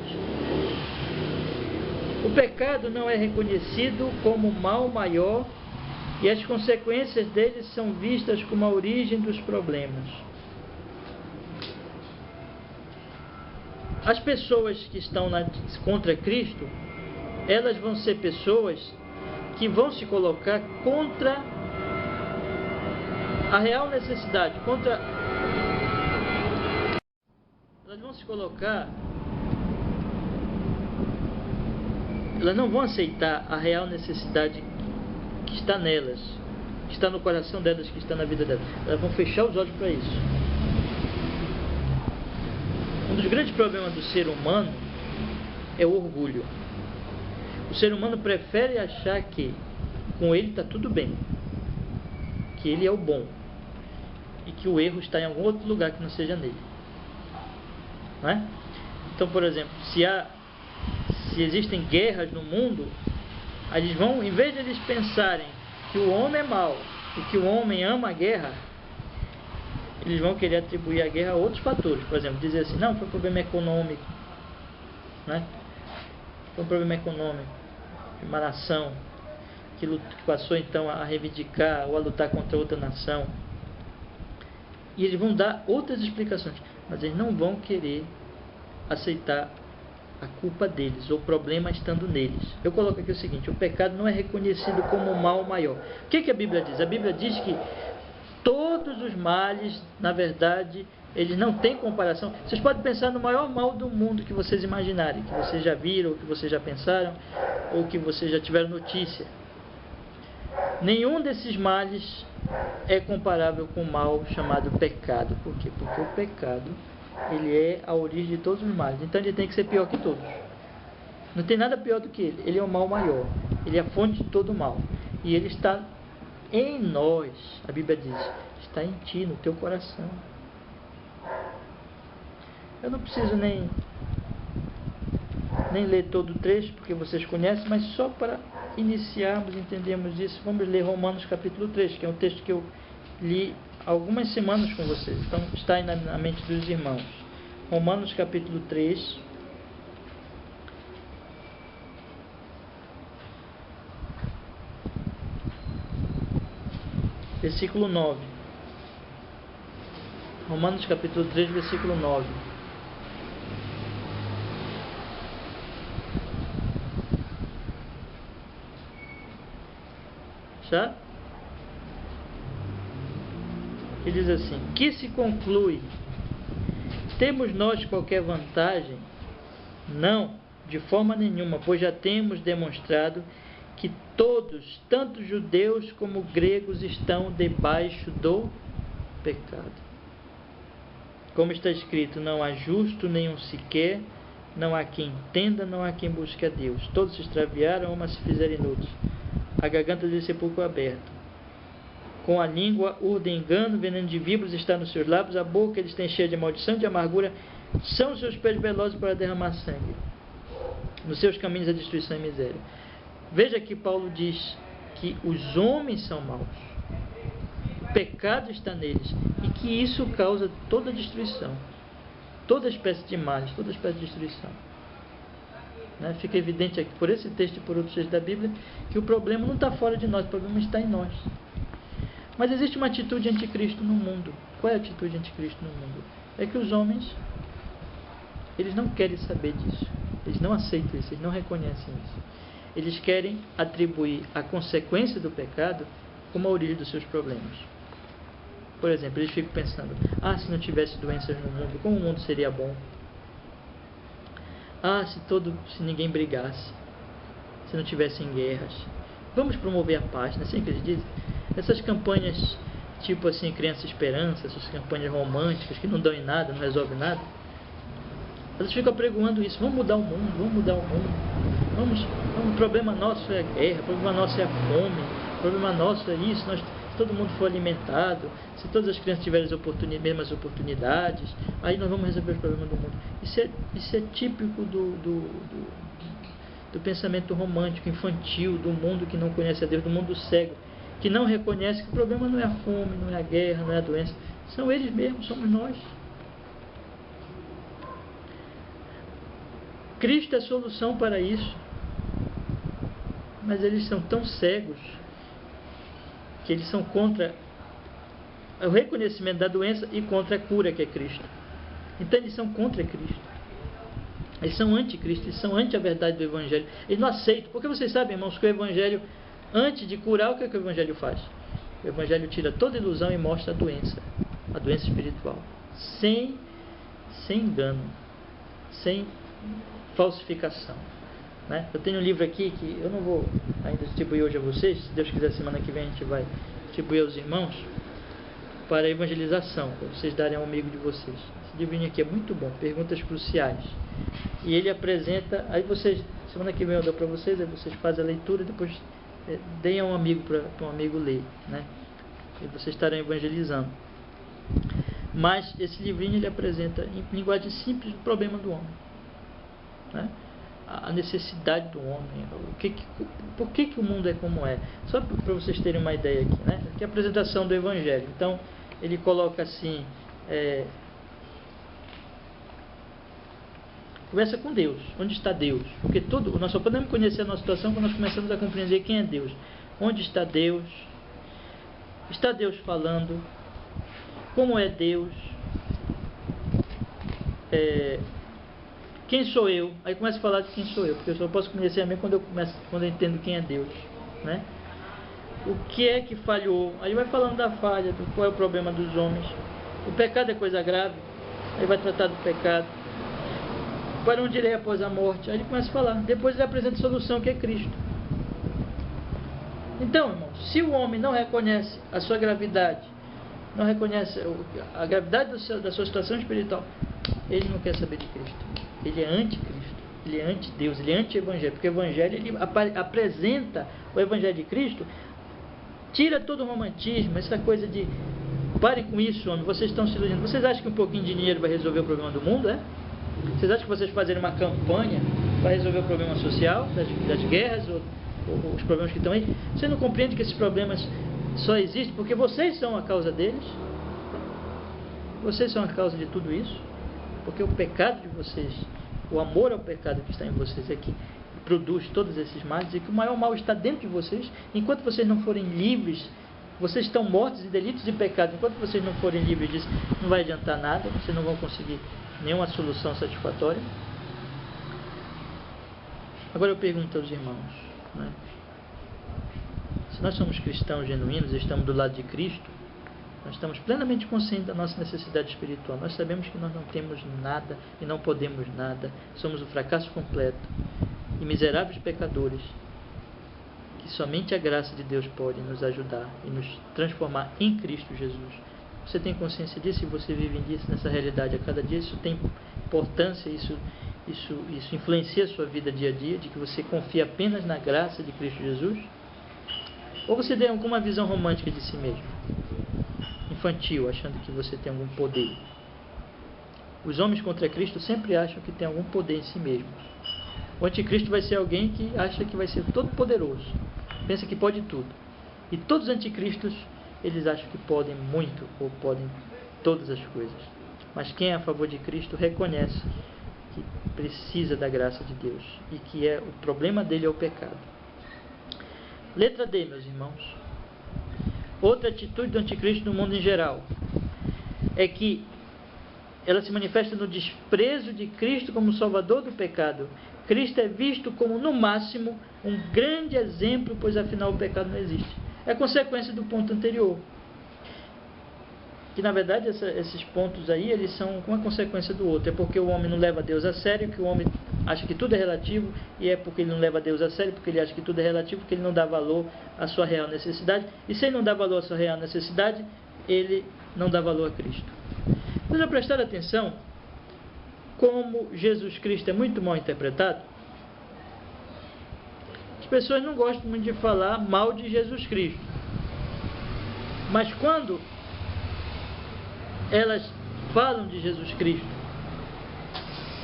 O pecado não é reconhecido como o mal maior e as consequências dele são vistas como a origem dos problemas. As pessoas que estão contra Cristo, elas vão ser pessoas que vão se colocar contra a real necessidade, elas vão se colocar, elas não vão aceitar a real necessidade que está nelas, que está no coração delas, que está na vida delas. Elas vão fechar os olhos para isso. Um dos grandes problemas do ser humano é o orgulho. O ser humano prefere achar que com ele está tudo bem, que ele é o bom e que o erro está em algum outro lugar que não seja nele, não é? Então, por exemplo, se existem guerras no mundo, eles vão, em vez de eles pensarem que o homem é mau e que o homem ama a guerra, eles vão querer atribuir a guerra a outros fatores. Por exemplo, dizer assim, não, foi um problema econômico, né? Foi um problema econômico de uma nação que passou então a reivindicar ou a lutar contra outra nação. E eles vão dar outras explicações, mas eles não vão querer aceitar a culpa deles, ou o problema estando neles. Eu coloco aqui o seguinte: o pecado não é reconhecido como o mal maior. O que a Bíblia diz? A Bíblia diz que todos os males, na verdade, eles não têm comparação. Vocês podem pensar no maior mal do mundo que vocês imaginarem, que vocês já viram, ou que vocês já pensaram, ou que vocês já tiveram notícia. Nenhum desses males é comparável com o mal chamado pecado. Por quê? Porque o pecado, ele é a origem de todos os males. Então ele tem que ser pior que todos. Não tem nada pior do que ele. Ele é o mal maior. Ele é a fonte de todo o mal. E ele está em nós. A Bíblia diz, está em ti, no teu coração. Eu não preciso nem ler todo o trecho, porque vocês conhecem, mas só para iniciarmos, entendermos isso, vamos ler Romanos capítulo 3, que é um texto que eu li algumas semanas com vocês, então está aí na mente dos irmãos. Romanos capítulo 3, versículo 9. Romanos capítulo 3, versículo 9. Já? Ele diz assim: que se conclui? Temos nós qualquer vantagem? Não, de forma nenhuma, pois já temos demonstrado que todos, tanto judeus como gregos, estão debaixo do pecado. Como está escrito, não há justo nenhum sequer, não há quem entenda, não há quem busque a Deus. Todos se extraviaram, uma se fizeram inúteis. A garganta dele sepulcro aberto. Com a língua urdem engano, veneno de víboras está nos seus lábios, a boca eles têm cheia de maldição e de amargura, são os seus pés velozes para derramar sangue. Nos seus caminhos a destruição e miséria. Veja que Paulo diz que os homens são maus, o pecado está neles, e que isso causa toda a destruição, toda espécie de males, toda espécie de destruição. Fica evidente aqui, por esse texto e por outros textos da Bíblia, que o problema não está fora de nós, o problema está em nós. Mas existe uma atitude anticristo no mundo. Qual é a atitude anticristo no mundo? É que os homens, eles não querem saber disso, eles não aceitam isso, eles não reconhecem isso. Eles querem atribuir a consequência do pecado como a origem dos seus problemas. Por exemplo, eles ficam pensando: se não tivesse doenças no mundo, como o mundo seria bom? Se ninguém brigasse, se não tivessem guerras, vamos promover a paz, não é assim que eles dizem? Essas campanhas tipo assim, Criança Esperança, essas campanhas românticas que não dão em nada, não resolvem nada, elas ficam apregoando isso: vamos mudar o mundo, vamos mudar o mundo, o problema nosso é a guerra, o problema nosso é a fome, o problema nosso é isso, se todo mundo for alimentado, se todas as crianças tiverem as mesmas oportunidades, aí nós vamos resolver os problemas do mundo. Isso é típico do pensamento romântico, infantil, do mundo que não conhece a Deus, do mundo cego, que não reconhece que o problema não é a fome, não é a guerra, não é a doença, são eles mesmos, somos nós. Cristo é a solução para isso, mas eles são tão cegos que eles são contra o reconhecimento da doença e contra a cura, que é Cristo. Então eles são contra Cristo, eles são anticristo, eles são anti a verdade do Evangelho, eles não aceitam, porque vocês sabem, irmãos, que o Evangelho, antes de curar, o que é que o Evangelho faz? O Evangelho tira toda ilusão e mostra a doença espiritual, sem engano, sem falsificação, né? Eu tenho um livro aqui que eu não vou ainda distribuir hoje a vocês, se Deus quiser semana que vem a gente vai distribuir aos irmãos para a evangelização, para vocês darem ao amigo de vocês. Esse livrinho aqui é muito bom, Perguntas Cruciais, e ele apresenta, aí vocês, semana que vem eu dou para vocês, aí vocês fazem a leitura e depois deem a um amigo para um amigo ler, né? E vocês estarão evangelizando. Mas esse livrinho ele apresenta em linguagem simples o problema do homem, né? A necessidade do homem, por que o mundo é como é. Só para vocês terem uma ideia aqui, né? Aqui é a apresentação do Evangelho. Então ele coloca assim: conversa com Deus. Onde está Deus? Porque nós só podemos conhecer a nossa situação quando nós começamos a compreender quem é Deus. Onde está Deus? Está Deus falando? Como é Deus? Quem sou eu? Aí começa a falar de quem sou eu, porque eu só posso conhecer a mim quando eu entendo quem é Deus, né? O que é que falhou? Aí vai falando da falha, qual é o problema dos homens. O pecado é coisa grave, aí vai tratar do pecado. Para onde irei após a morte? Aí ele começa a falar. Depois ele apresenta a solução, que é Cristo. Então, irmãos, se o homem não reconhece a sua gravidade, não reconhece a gravidade da sua situação espiritual, ele não quer saber de Cristo. Ele é anticristo, ele é anti-Deus, ele é anti-evangelho, porque o evangelho ele apresenta o evangelho de Cristo, tira todo o romantismo, essa coisa de parem com isso, homem, vocês estão se iludindo. Vocês acham que um pouquinho de dinheiro vai resolver o problema do mundo, Vocês acham que vocês fazerem uma campanha vai resolver o problema social, das guerras, ou os problemas que estão aí? Você não compreende que esses problemas só existem porque vocês são a causa deles? Vocês são a causa de tudo isso? Porque o pecado de vocês, o amor ao pecado que está em vocês é que produz todos esses males, e que o maior mal está dentro de vocês. Enquanto vocês não forem livres, vocês estão mortos em delitos e pecados. Enquanto vocês não forem livres disso, não vai adiantar nada, vocês não vão conseguir nenhuma solução satisfatória. Agora eu pergunto aos irmãos, né? Se nós somos cristãos genuínos e estamos do lado de Cristo, nós estamos plenamente conscientes da nossa necessidade espiritual. Nós sabemos que nós não temos nada e não podemos nada. Somos o fracasso completo e miseráveis pecadores, que somente a graça de Deus pode nos ajudar e nos transformar em Cristo Jesus. Você tem consciência disso e você vive disso, nessa realidade a cada dia? Isso tem importância, isso influencia a sua vida dia a dia, de que você confia apenas na graça de Cristo Jesus? Ou você tem alguma visão romântica de si mesmo, infantil, achando que você tem algum poder? Os homens contra Cristo sempre acham que tem algum poder em si mesmos. O anticristo vai ser alguém que acha que vai ser todo poderoso, pensa que pode tudo. E todos os anticristos, eles acham que podem muito, ou podem todas as coisas. Mas quem é a favor de Cristo reconhece que precisa da graça de Deus e que o problema dele é o pecado. Letra D, meus irmãos. Outra atitude do anticristo no mundo em geral é que ela se manifesta no desprezo de Cristo como Salvador do pecado. Cristo é visto como, no máximo, um grande exemplo, pois afinal o pecado não existe. É consequência do ponto anterior. Que na verdade esses pontos aí, eles são uma consequência do outro. É porque o homem não leva Deus a sério, que o homem acha que tudo é relativo, e é porque ele não leva Deus a sério, porque ele acha que tudo é relativo, porque ele não dá valor à sua real necessidade. E se ele não dá valor à sua real necessidade, ele não dá valor a Cristo. Mas já prestaram atenção como Jesus Cristo é muito mal interpretado? As pessoas não gostam muito de falar mal de Jesus Cristo. Mas quando elas falam de Jesus Cristo,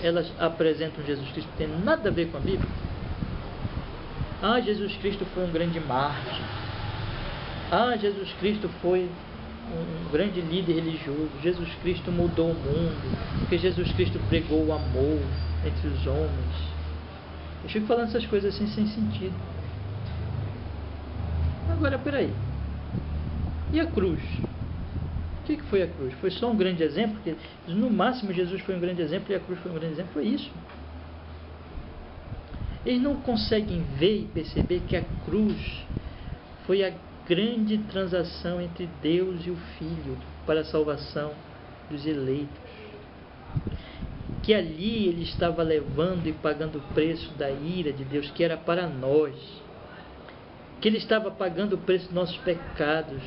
elas apresentam Jesus Cristo que tem nada a ver com a Bíblia. Ah, Jesus Cristo foi um grande mártir. Ah, Jesus Cristo foi um grande líder religioso. Jesus Cristo mudou o mundo, porque Jesus Cristo pregou o amor entre os homens. Eu fico falando essas coisas assim sem sentido. Agora, peraí. E a cruz? O que foi a cruz? Foi só um grande exemplo? Porque no máximo Jesus foi um grande exemplo e a cruz foi um grande exemplo. Foi isso. Eles não conseguem ver e perceber que a cruz foi a grande transação entre Deus e o Filho para a salvação dos eleitos. Que ali ele estava levando e pagando o preço da ira de Deus, que era para nós. Que ele estava pagando o preço dos nossos pecados.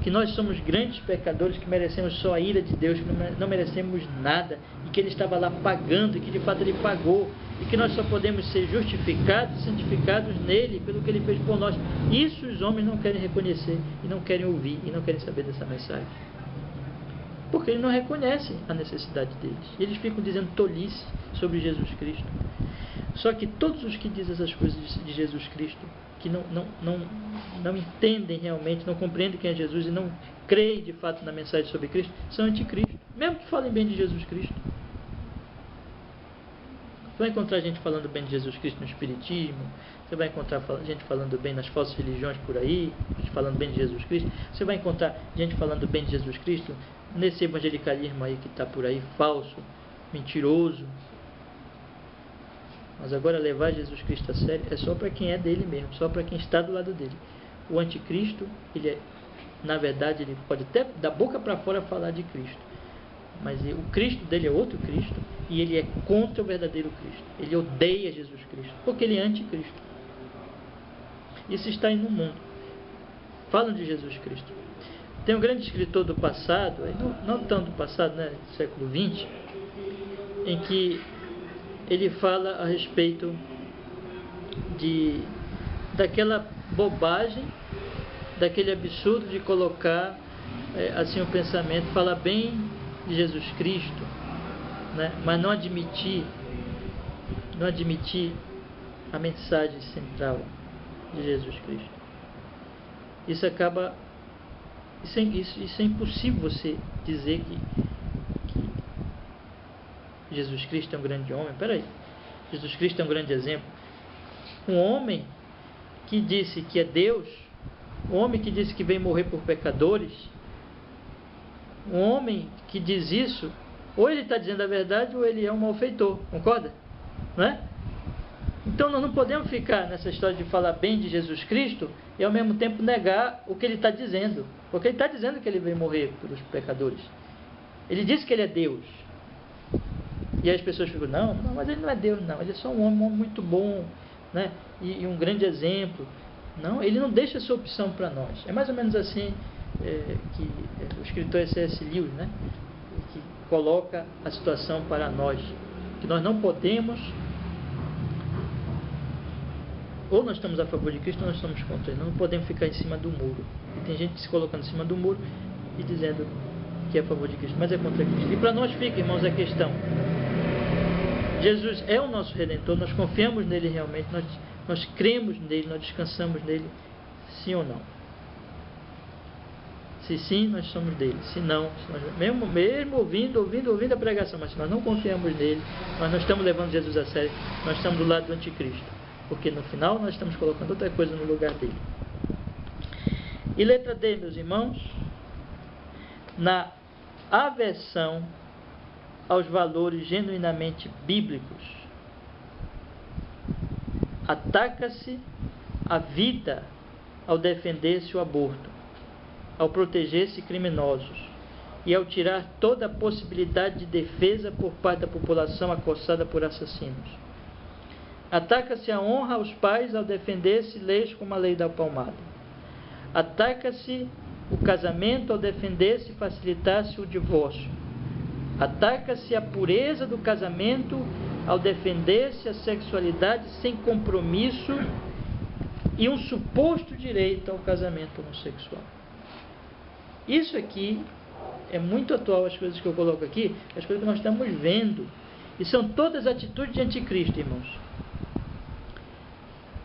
Que nós somos grandes pecadores, que merecemos só a ira de Deus, que não merecemos nada, e que ele estava lá pagando, e que de fato ele pagou, e que nós só podemos ser justificados, santificados nele, pelo que ele fez por nós. Isso os homens não querem reconhecer, e não querem ouvir, e não querem saber dessa mensagem, porque eles não reconhecem a necessidade deles, e eles ficam dizendo tolice sobre Jesus Cristo. Só que todos os que dizem essas coisas de Jesus Cristo, que não entendem realmente, não compreendem quem é Jesus e não creem de fato na mensagem sobre Cristo, são anticristo, mesmo que falem bem de Jesus Cristo. Você vai encontrar gente falando bem de Jesus Cristo no Espiritismo, você vai encontrar gente falando bem nas falsas religiões por aí, falando bem de Jesus Cristo, você vai encontrar gente falando bem de Jesus Cristo nesse evangelicalismo aí que está por aí, falso, mentiroso. Mas agora levar Jesus Cristo a sério é só para quem é dele mesmo, só para quem está do lado dele. O anticristo, na verdade, ele pode até da boca para fora falar de Cristo, mas o Cristo dele é outro Cristo, e ele é contra o verdadeiro Cristo. Ele odeia Jesus Cristo, porque ele é anticristo. Isso está aí no mundo. Falam de Jesus Cristo. Tem um grande escritor do passado, não tão do passado, né, do século XX, em que ele fala a respeito daquela bobagem, daquele absurdo de colocar assim o pensamento, falar bem de Jesus Cristo, né, mas não admitir a mensagem central de Jesus Cristo. Isso é impossível você dizer que Jesus Cristo é um grande homem. Peraí, Jesus Cristo é um grande exemplo. Um homem que disse que é Deus, um homem que disse que veio morrer por pecadores, um homem que diz isso, ou ele está dizendo a verdade ou ele é um malfeitor, concorda? Não é? Então nós não podemos ficar nessa história de falar bem de Jesus Cristo e ao mesmo tempo negar o que ele está dizendo, porque ele está dizendo que ele veio morrer pelos pecadores. Ele disse que ele é Deus. E aí as pessoas ficam, não, mas ele não é Deus, não, ele é só um homem muito bom, né? E um grande exemplo. Não, ele não deixa essa opção para nós. É mais ou menos assim que o escritor C.S. Lewis, né, que coloca a situação para nós, que nós não podemos, ou nós estamos a favor de Cristo ou nós estamos contra ele, não podemos ficar em cima do muro. E tem gente se colocando em cima do muro e dizendo que é a favor de Cristo, mas é contra Cristo. E para nós fica, irmãos, a questão: Jesus é o nosso Redentor, nós confiamos nele realmente, nós cremos nele, nós descansamos nele, sim ou não? Se sim, nós somos dele. Se não, mesmo ouvindo a pregação, mas se nós não confiamos nele, nós não estamos levando Jesus a sério, nós estamos do lado do anticristo, porque no final nós estamos colocando outra coisa no lugar dele. E letra D, meus irmãos, na aversão aos valores genuinamente bíblicos. Ataca-se a vida ao defender-se o aborto, ao proteger-se criminosos e ao tirar toda a possibilidade de defesa por parte da população acossada por assassinos. Ataca-se a honra aos pais ao defender-se leis como a lei da palmada. Ataca-se o casamento ao defender-se e facilitar-se o divórcio. Ataca-se a pureza do casamento ao defender-se a sexualidade sem compromisso e um suposto direito ao casamento homossexual. Isso aqui é muito atual, as coisas que eu coloco aqui, as coisas que nós estamos vendo. E são todas atitudes de anticristo, irmãos.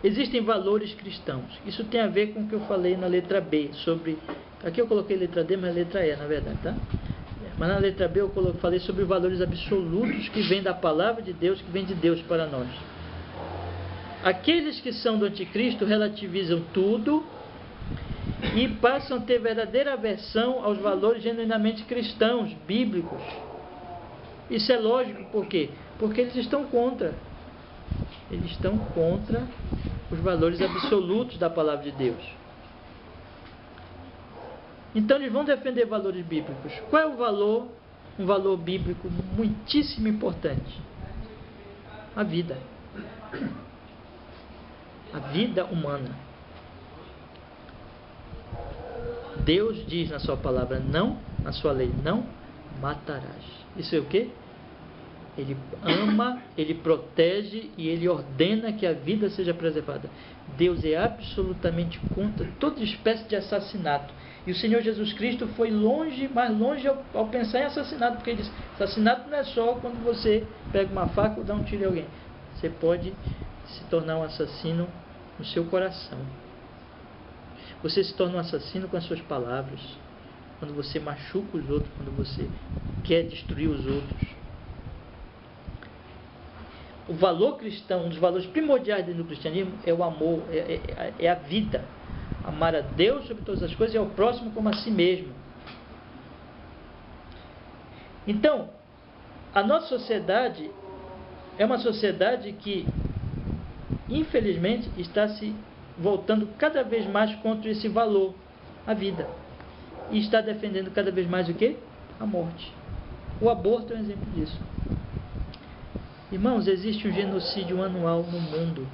Existem valores cristãos. Isso tem a ver com o que eu falei na letra B, sobre... Aqui eu coloquei letra D, mas é letra E, na verdade, tá? Mas na letra B eu falei sobre valores absolutos que vêm da palavra de Deus, que vêm de Deus para nós. Aqueles que são do anticristo relativizam tudo e passam a ter verdadeira aversão aos valores genuinamente cristãos, bíblicos. Isso é lógico, por quê? Porque eles estão contra. Eles estão contra os valores absolutos da palavra de Deus. Então eles vão defender valores bíblicos. Qual é o valor? Um valor bíblico muitíssimo importante. A vida. A vida humana. Deus diz na sua palavra, não, na sua lei, não matarás. Isso é o quê? Ele ama, ele protege e ele ordena que a vida seja preservada. Deus é absolutamente contra toda espécie de assassinato. E o Senhor Jesus Cristo foi longe, mais longe ao pensar em assassinato, porque ele disse, assassinato não é só quando você pega uma faca ou dá um tiro em alguém. Você pode se tornar um assassino no seu coração. Você se torna um assassino com as suas palavras, quando você machuca os outros, quando você quer destruir os outros. O valor cristão, um dos valores primordiais do cristianismo é o amor, é a vida. Amar a Deus sobre todas as coisas e ao próximo como a si mesmo. Então, a nossa sociedade é uma sociedade que, infelizmente, está se voltando cada vez mais contra esse valor, a vida. E está defendendo cada vez mais o quê? A morte. O aborto é um exemplo disso. Irmãos, existe um genocídio anual no mundo.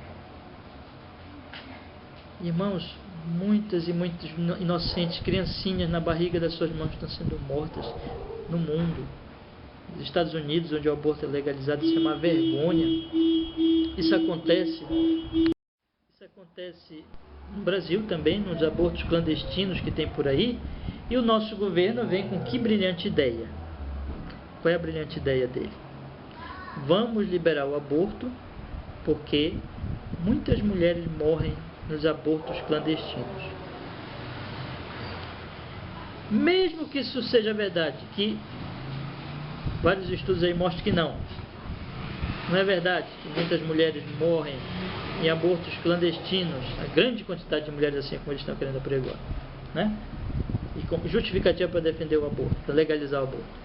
Irmãos, muitas e muitas inocentes criancinhas na barriga das suas mães estão sendo mortas no mundo. Nos Estados Unidos, onde o aborto é legalizado, isso é uma vergonha. Isso acontece no Brasil também, nos abortos clandestinos que tem por aí. E o nosso governo vem com que brilhante ideia. Qual é a brilhante ideia dele? Vamos liberar o aborto porque muitas mulheres morrem nos abortos clandestinos. Mesmo que isso seja verdade, que vários estudos aí mostram que não é verdade, que muitas mulheres morrem em abortos clandestinos, a grande quantidade de mulheres assim como eles estão querendo apregoar, né? E como justificativa para defender o aborto, para legalizar o aborto.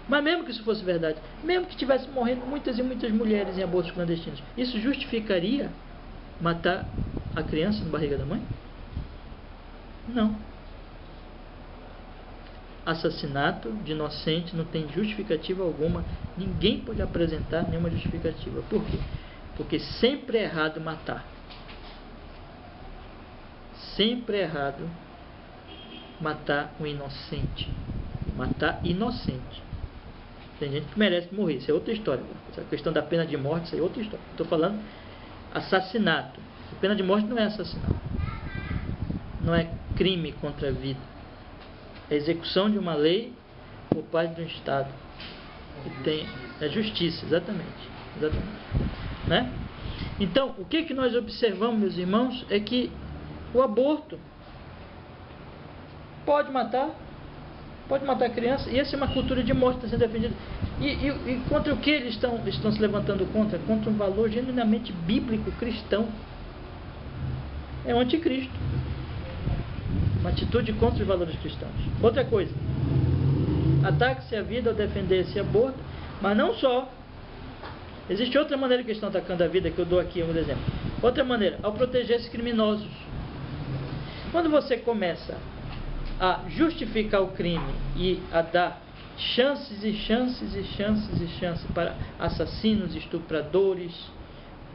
Mas mesmo que isso fosse verdade, mesmo que tivesse morrendo muitas e muitas mulheres em abortos clandestinos, isso justificaria matar a criança na barriga da mãe? Não. Assassinato de inocente não tem justificativa alguma. Ninguém pode apresentar nenhuma justificativa. Por quê? Porque sempre é errado matar. Sempre é errado matar um inocente. Matar inocente. Tem gente que merece morrer, isso é outra história. Essa questão da pena de morte, isso é outra história. Estou falando assassinato. A pena de morte não é assassinato. Não é crime contra a vida. É execução de uma lei por parte do Estado. É justiça, exatamente. Né? Então, o que nós observamos, meus irmãos, é que o aborto pode matar a criança, e essa é uma cultura de morte que está sendo defendida. E contra o que eles estão se levantando contra? Contra um valor genuinamente bíblico, cristão. É o anticristo. Uma atitude contra os valores cristãos. Outra coisa, ataque-se a vida ao defender esse aborto, Mas não só. Existe outra maneira que eles estão atacando a vida, que eu dou aqui um exemplo. Outra maneira, ao proteger esses criminosos. Quando você começa a justificar o crime e a dar chances e chances e chances e chances para assassinos, estupradores,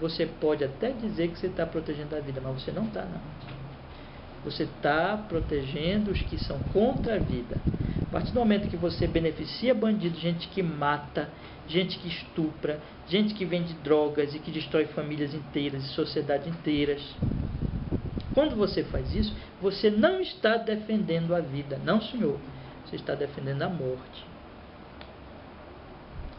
você pode até dizer que você está protegendo a vida, mas você não está, não. Você está protegendo os que são contra a vida. A partir do momento que você beneficia bandidos, gente que mata, gente que estupra, gente que vende drogas e que destrói famílias inteiras e sociedades inteiras, quando você faz isso, você não está defendendo a vida, não, senhor. Você está defendendo a morte.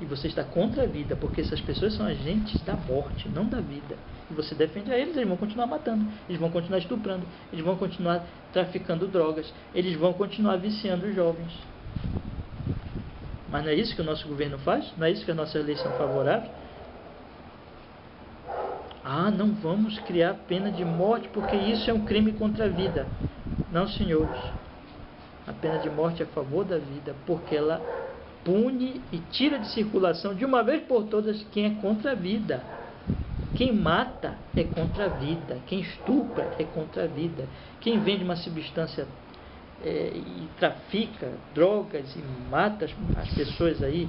E você está contra a vida, porque essas pessoas são agentes da morte, não da vida. E você defende a eles, eles vão continuar matando, eles vão continuar estuprando, eles vão continuar traficando drogas, eles vão continuar viciando os jovens. Mas não é isso que o nosso governo faz? Não é isso que as nossas leis são favoráveis? Ah, não vamos criar pena de morte porque isso é um crime contra a vida. Não, senhores. A pena de morte é a favor da vida porque ela pune e tira de circulação de uma vez por todas quem é contra a vida. Quem mata é contra a vida. Quem estupra é contra a vida. Quem vende uma substância e trafica drogas e mata as pessoas aí,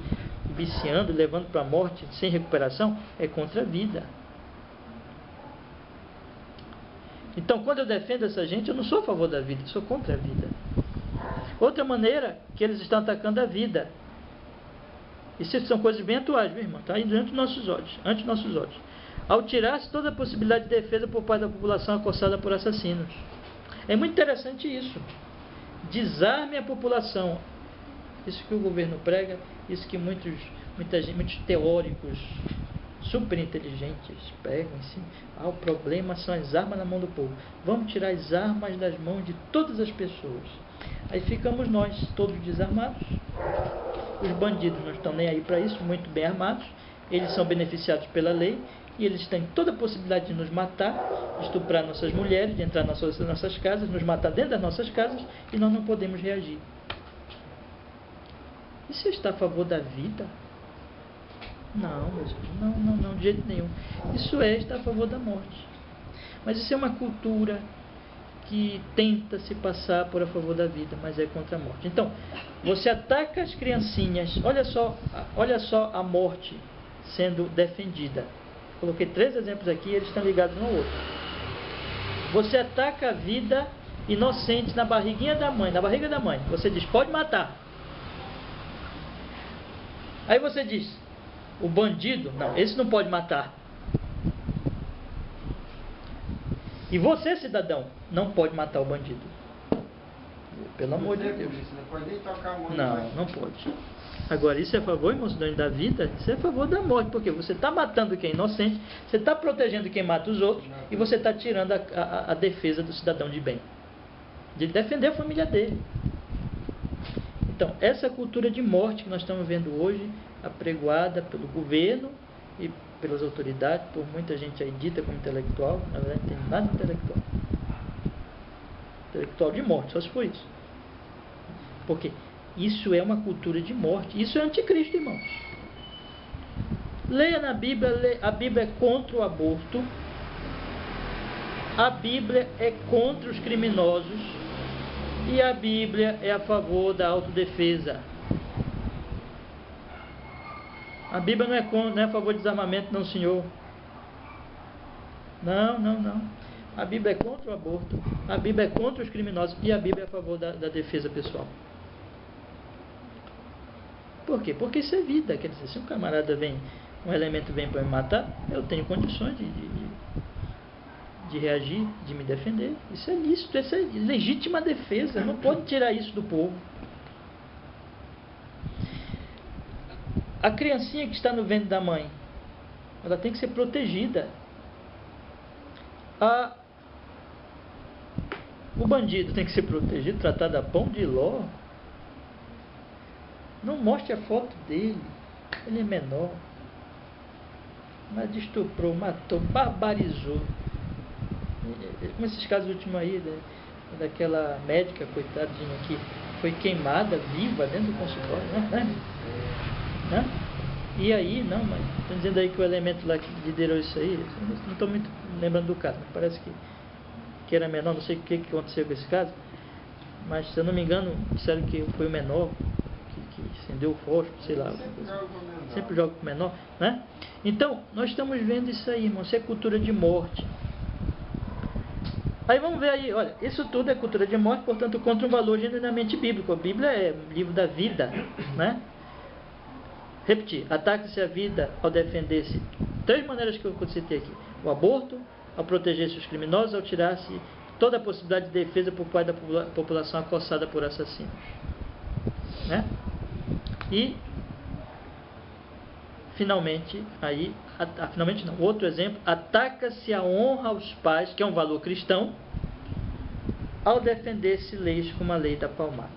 viciando, levando para a morte sem recuperação, é contra a vida. Então, quando eu defendo essa gente, eu não sou a favor da vida, eu sou contra a vida. Outra maneira que eles estão atacando a vida. Isso são coisas bem atuais, meu irmão. Está aí diante dos nossos olhos, ante dos nossos olhos. Ao tirar-se toda a possibilidade de defesa por parte da população acossada por assassinos. É muito interessante isso. Desarme a população. Isso que o governo prega, isso que muitos teóricos super inteligentes pregam assim. O problema são as armas na mão do povo. Vamos tirar as armas das mãos de todas as pessoas. Aí ficamos nós, todos desarmados. Os bandidos não estão nem aí para isso, muito bem armados. Eles são beneficiados pela lei e eles têm toda a possibilidade de nos matar, de estuprar nossas mulheres, de entrar nas nossas casas, nos matar dentro das nossas casas e nós não podemos reagir. E você está a favor da vida? Não, não, de jeito nenhum. Isso está a favor da morte. Mas isso é uma cultura que tenta se passar por a favor da vida, mas é contra a morte. Então, você ataca as criancinhas. Olha só a morte sendo defendida. Coloquei 3 exemplos aqui e eles estão ligados um ao outro. Você ataca a vida inocente na barriguinha da mãe, na barriga da mãe. Você diz, pode matar. Aí você diz, o bandido, não, esse não pode matar. E você, cidadão, não pode matar o bandido. Pelo amor de Deus. Não pode nem tocar a mão. Não pode. Agora, isso é a favor, irmão, cidadão, da vida? Isso é a favor da morte, porque você está matando quem é inocente, você está protegendo quem mata os outros, e você está tirando a defesa do cidadão de bem, de defender a família dele. Então, essa cultura de morte que nós estamos vendo hoje, apregoada pelo governo e pelas autoridades, por muita gente aí dita como intelectual, na verdade não tem nada de intelectual. Intelectual de morte, só se for isso. Porque isso é uma cultura de morte. Isso é anticristo, irmãos. Leia na Bíblia, a Bíblia é contra o aborto. A Bíblia é contra os criminosos. E a Bíblia é a favor da autodefesa. A Bíblia não é a favor de desarmamento, não, senhor. Não. A Bíblia é contra o aborto. A Bíblia é contra os criminosos. E a Bíblia é a favor da defesa pessoal. Por quê? Porque isso é vida. Quer dizer, se um camarada vem, um elemento vem para me matar, eu tenho condições de reagir, de me defender. Isso é lícito, isso é legítima defesa. Não pode tirar isso do povo. A criancinha que está no ventre da mãe, ela tem que ser protegida. O bandido tem que ser protegido, tratado a pão de ló. Não mostre a foto dele. Ele é menor. Mas estuprou, matou, barbarizou. Como esses casos últimos aí, daquela médica, coitadinha, que foi queimada viva dentro do consultório, né? E aí, não, mas estão dizendo aí que o elemento lá que liderou isso aí, não estou muito lembrando do caso, mas parece que era menor, não sei o que aconteceu com esse caso, mas se eu não me engano, disseram que foi o menor que acendeu o fósforo, sei lá. Sempre joga com o menor, né? Então, nós estamos vendo isso aí, irmão, isso é cultura de morte. Aí vamos ver aí, olha, isso tudo é cultura de morte, portanto, contra um valor genuinamente bíblico. A Bíblia é o livro da vida, né? Repetir, ataca-se a vida ao defender-se. 3 maneiras que eu citei aqui: o aborto, ao proteger-se os criminosos, ao tirar-se toda a possibilidade de defesa por parte da população acossada por assassinos, né? E finalmente, aí, finalmente não, outro exemplo, ataca-se a honra aos pais, que é um valor cristão, ao defender-se leis como a lei da palmada.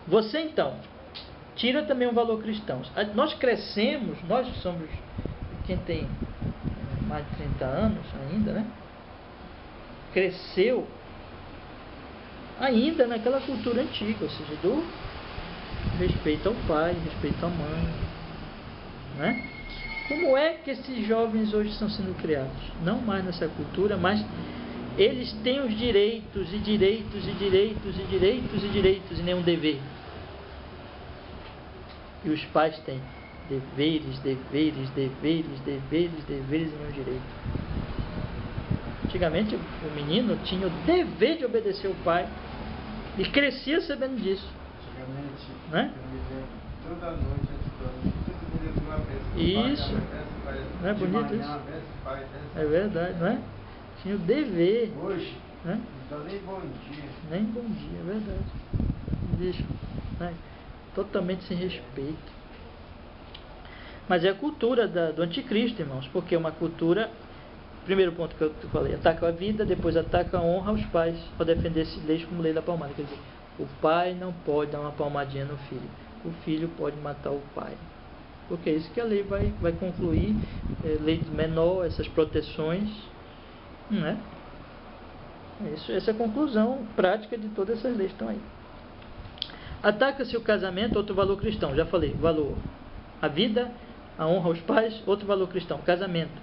Você então tira também um valor cristão. Nós crescemos, nós somos quem tem mais de 30 anos ainda, né? Cresceu ainda naquela cultura antiga, ou seja, do respeito ao pai, respeito à mãe, né? Como é que esses jovens hoje estão sendo criados? Não mais nessa cultura, mas eles têm os direitos e direitos e direitos e direitos e direitos e nenhum dever. E os pais têm deveres, deveres, deveres, deveres, deveres e nenhum direito. Antigamente o menino tinha o dever de obedecer o pai e crescia sabendo disso. Antigamente, né? toda noite uma vez. Isso. Não é bonito isso? É verdade, não é? Tinha o dever. Hoje, né? não dá nem bom dia. Nem bom dia, é verdade. Deixa, né? Totalmente sem respeito. Mas é a cultura do anticristo, irmãos, porque é uma cultura. Primeiro ponto que eu falei, ataca a vida, depois ataca a honra aos pais, ao defender-se leis como lei da palmada. Quer dizer, o pai não pode dar uma palmadinha no filho, o filho pode matar o pai. Porque é isso que a lei vai concluir, lei do menor, essas proteções, né? Essa é a conclusão prática de todas essas leis que estão aí. Ataca-se o casamento, outro valor cristão, já falei, valor, a vida, a honra aos pais, outro valor cristão, casamento.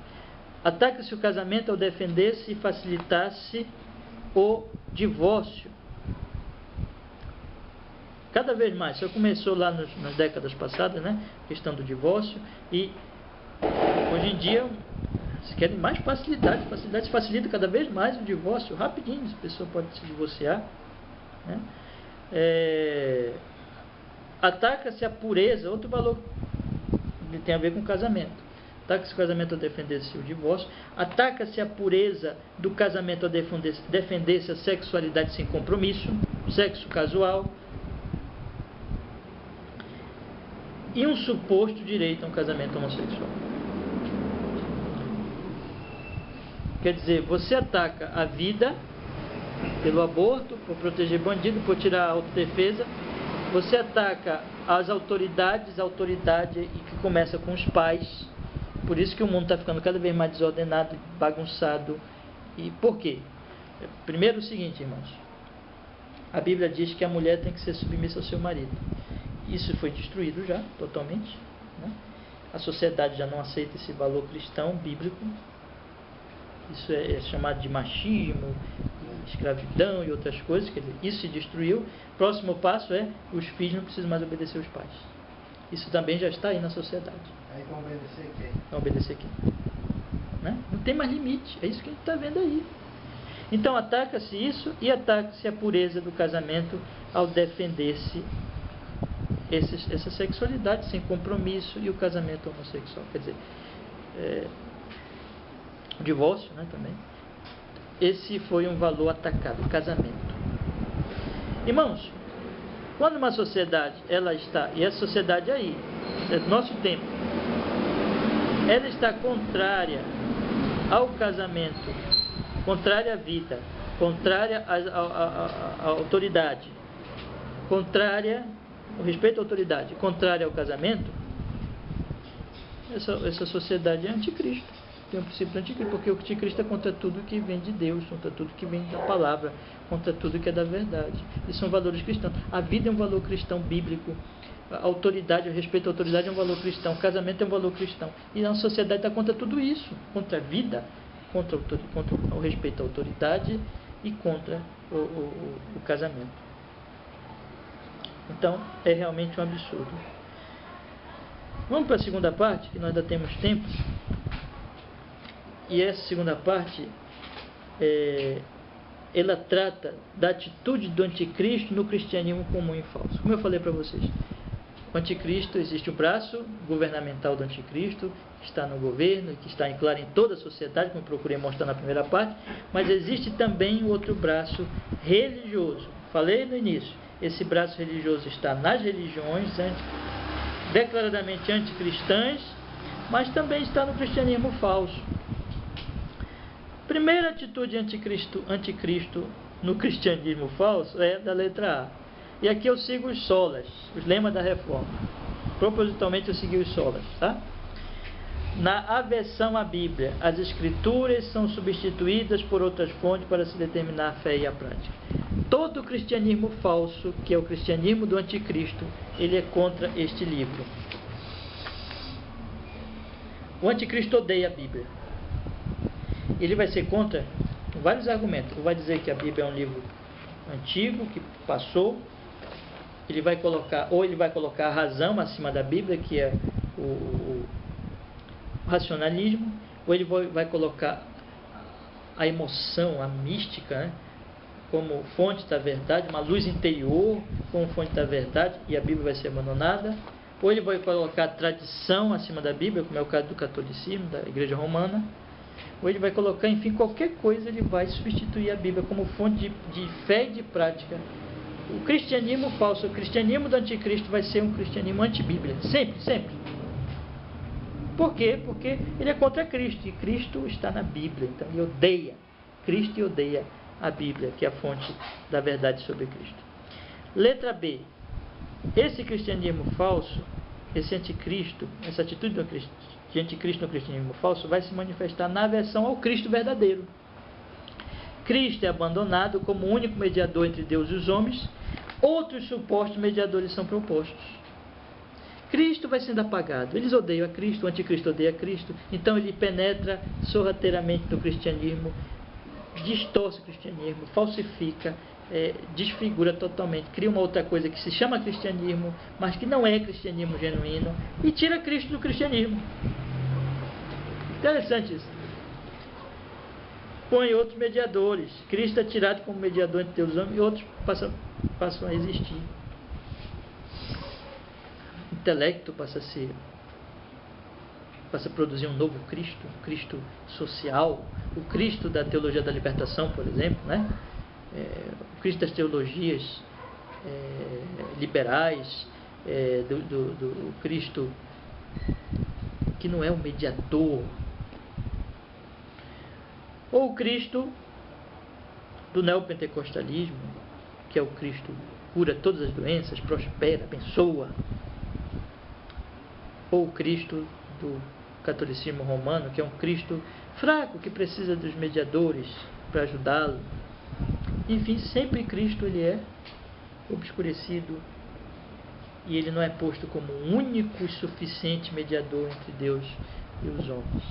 Ataca-se o casamento ao defender-se e facilitar-se o divórcio. Cada vez mais, isso começou lá nas décadas passadas, né? Questão do divórcio, e hoje em dia se querem mais facilidade, se facilita cada vez mais o divórcio, rapidinho, a pessoa pode se divorciar, né? Ataca-se a pureza, outro valor que tem a ver com o casamento. Ataca-se o casamento ao defender-se o divórcio. Ataca-se a pureza do casamento ao defender-se a sexualidade sem compromisso, sexo casual. E um suposto direito a um casamento homossexual. Quer dizer, você ataca a vida pelo aborto, por proteger bandido, por tirar a autodefesa. Você ataca as autoridades, a autoridade e que começa com os pais. Por isso que o mundo está ficando cada vez mais desordenado, bagunçado. E por quê? Primeiro o seguinte, irmãos. A Bíblia diz que a mulher tem que ser submissa ao seu marido. Isso foi destruído já, totalmente, né? A sociedade já não aceita esse valor cristão, bíblico. Isso é chamado de machismo, escravidão e outras coisas. Quer dizer, isso se destruiu. Próximo passo é: os filhos não precisam mais obedecer aos pais. Isso também já está aí na sociedade. Aí vão obedecer quem? Vão obedecer quem? Né? Não tem mais limite. É isso que a gente está vendo aí. Então ataca-se isso e ataca-se a pureza do casamento ao defender-se essa sexualidade sem compromisso e o casamento homossexual. Quer dizer, o divórcio, né, também. Esse foi um valor atacado, o casamento. Irmãos, quando uma sociedade, ela está, e essa sociedade aí, é do nosso tempo, ela está contrária ao casamento, contrária à vida, contrária à autoridade, contrária ao respeito à autoridade, contrária ao casamento, essa sociedade é anticristo. Tem um princípio anticristo, porque o anticristo é contra tudo que vem de Deus, contra tudo que vem da palavra, contra tudo que é da verdade. E são valores cristãos. A vida é um valor cristão bíblico. A autoridade, o respeito à autoridade é um valor cristão, o casamento é um valor cristão. E a sociedade está contra tudo isso, contra a vida, contra o respeito à autoridade e contra o casamento. Então, é realmente um absurdo. Vamos para a segunda parte, que nós ainda temos tempo. E essa segunda parte, ela trata da atitude do anticristo no cristianismo comum e falso. Como eu falei para vocês, o anticristo, existe o braço governamental do anticristo, que está no governo, que está claro em toda a sociedade, como eu procurei mostrar na primeira parte, mas existe também o outro braço religioso. Falei no início, esse braço religioso está nas religiões declaradamente anticristãs, mas também está no cristianismo falso. Primeira atitude anticristo no cristianismo falso é da letra A. E aqui eu sigo os solas, os lemas da reforma. Propositalmente eu segui os solas, tá? Na aversão à Bíblia, as escrituras são substituídas por outras fontes para se determinar a fé e a prática. Todo o cristianismo falso, que é o cristianismo do anticristo, ele é contra este livro. O anticristo odeia a Bíblia. Ele vai ser contra vários argumentos. Ele vai dizer que a Bíblia é um livro antigo, que passou. Ele vai colocar a razão acima da Bíblia, que é o racionalismo, ou ele vai colocar a emoção, a mística, né, como fonte da verdade, uma luz interior como fonte da verdade, e a Bíblia vai ser abandonada. Ou ele vai colocar a tradição acima da Bíblia, como é o caso do catolicismo, da Igreja Romana. Ou ele vai colocar, enfim, qualquer coisa, ele vai substituir a Bíblia como fonte de fé e de prática. O cristianismo falso, o cristianismo do anticristo vai ser um cristianismo anti-Bíblia, sempre, sempre. Por quê? Porque ele é contra Cristo, e Cristo está na Bíblia, então ele odeia Cristo e odeia a Bíblia, que é a fonte da verdade sobre Cristo. Letra B. Esse cristianismo falso, esse anticristo, essa atitude de anticristo no cristianismo falso vai se manifestar na aversão ao Cristo verdadeiro. Cristo é abandonado como o único mediador entre Deus e os homens, outros supostos mediadores são propostos. Cristo vai sendo apagado. Eles odeiam a Cristo, o anticristo odeia Cristo, então ele penetra sorrateiramente no cristianismo, distorce o cristianismo, falsifica, desfigura totalmente, cria uma outra coisa que se chama cristianismo, mas que não é cristianismo genuíno, e tira Cristo do cristianismo. Interessante isso. Põe outros mediadores. Cristo é tirado como mediador entre Deus e os homens, e outros passam a existir. O intelecto passa a produzir um novo Cristo, um Cristo social, o Cristo da teologia da libertação, por exemplo, né? O Cristo das teologias liberais, do Cristo que não é um mediador, ou o Cristo do neopentecostalismo, que é o Cristo que cura todas as doenças, prospera, abençoa, ou o Cristo do catolicismo romano, que é um Cristo fraco, que precisa dos mediadores para ajudá-lo. Enfim, sempre Cristo ele é obscurecido e ele não é posto como o único e suficiente mediador entre Deus e os homens.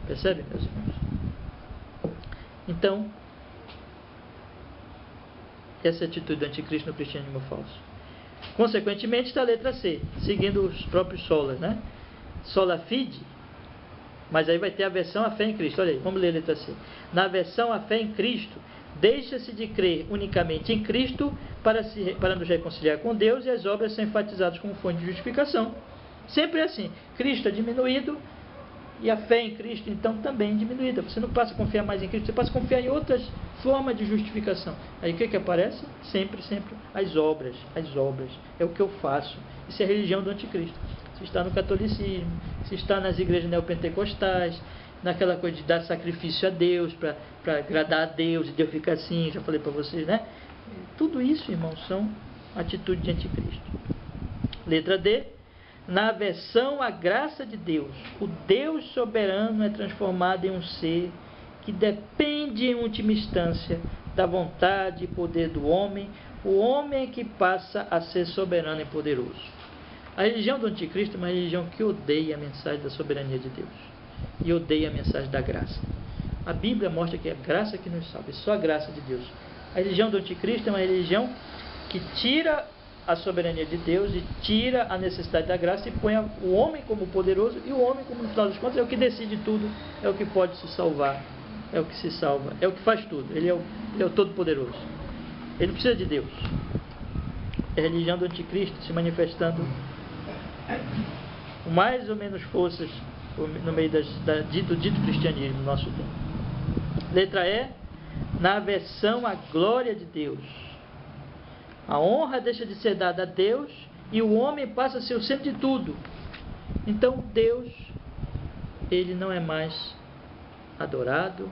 Percebe, meus irmãos? Então, essa é a atitude do anticristo no cristianismo falso. Consequentemente, está a letra C, seguindo os próprios solas, né? Sola fide, mas aí vai ter a versão à fé em Cristo. Olha aí, vamos ler a letra C. Na versão à fé em Cristo, deixa-se de crer unicamente em Cristo para nos reconciliar com Deus, e as obras são enfatizadas como fonte de justificação. Sempre é assim. Cristo é diminuído e a fé em Cristo, então, também é diminuída. Você não passa a confiar mais em Cristo, você passa a confiar em outras formas de justificação. Aí o que aparece? Sempre as obras. É o que eu faço. Isso é a religião do anticristo. Se está no catolicismo, se está nas igrejas neopentecostais, naquela coisa de dar sacrifício a Deus, para agradar a Deus, e Deus fica assim, já falei para vocês, né? Tudo isso, irmãos, são atitudes de anticristo. Letra D. Na aversão à graça de Deus, o Deus soberano é transformado em um ser que depende, em última instância, da vontade e poder do homem. O homem é que passa a ser soberano e poderoso. A religião do anticristo é uma religião que odeia a mensagem da soberania de Deus e odeia a mensagem da graça. A Bíblia mostra que é a graça que nos salva, é só a graça de Deus. A religião do anticristo é uma religião que tira a soberania de Deus e tira a necessidade da graça e põe o homem como poderoso, e o homem, como no final das contas, é o que decide tudo, é o que pode se salvar, é o que se salva, é o que faz tudo. Ele é o todo-poderoso. Ele não precisa de Deus. É a religião do anticristo se manifestando com mais ou menos forças no meio do dito cristianismo no nosso tempo. Letra E, na aversão à glória de Deus. A honra deixa de ser dada a Deus e o homem passa a ser o centro de tudo. Então Deus, ele não é mais adorado,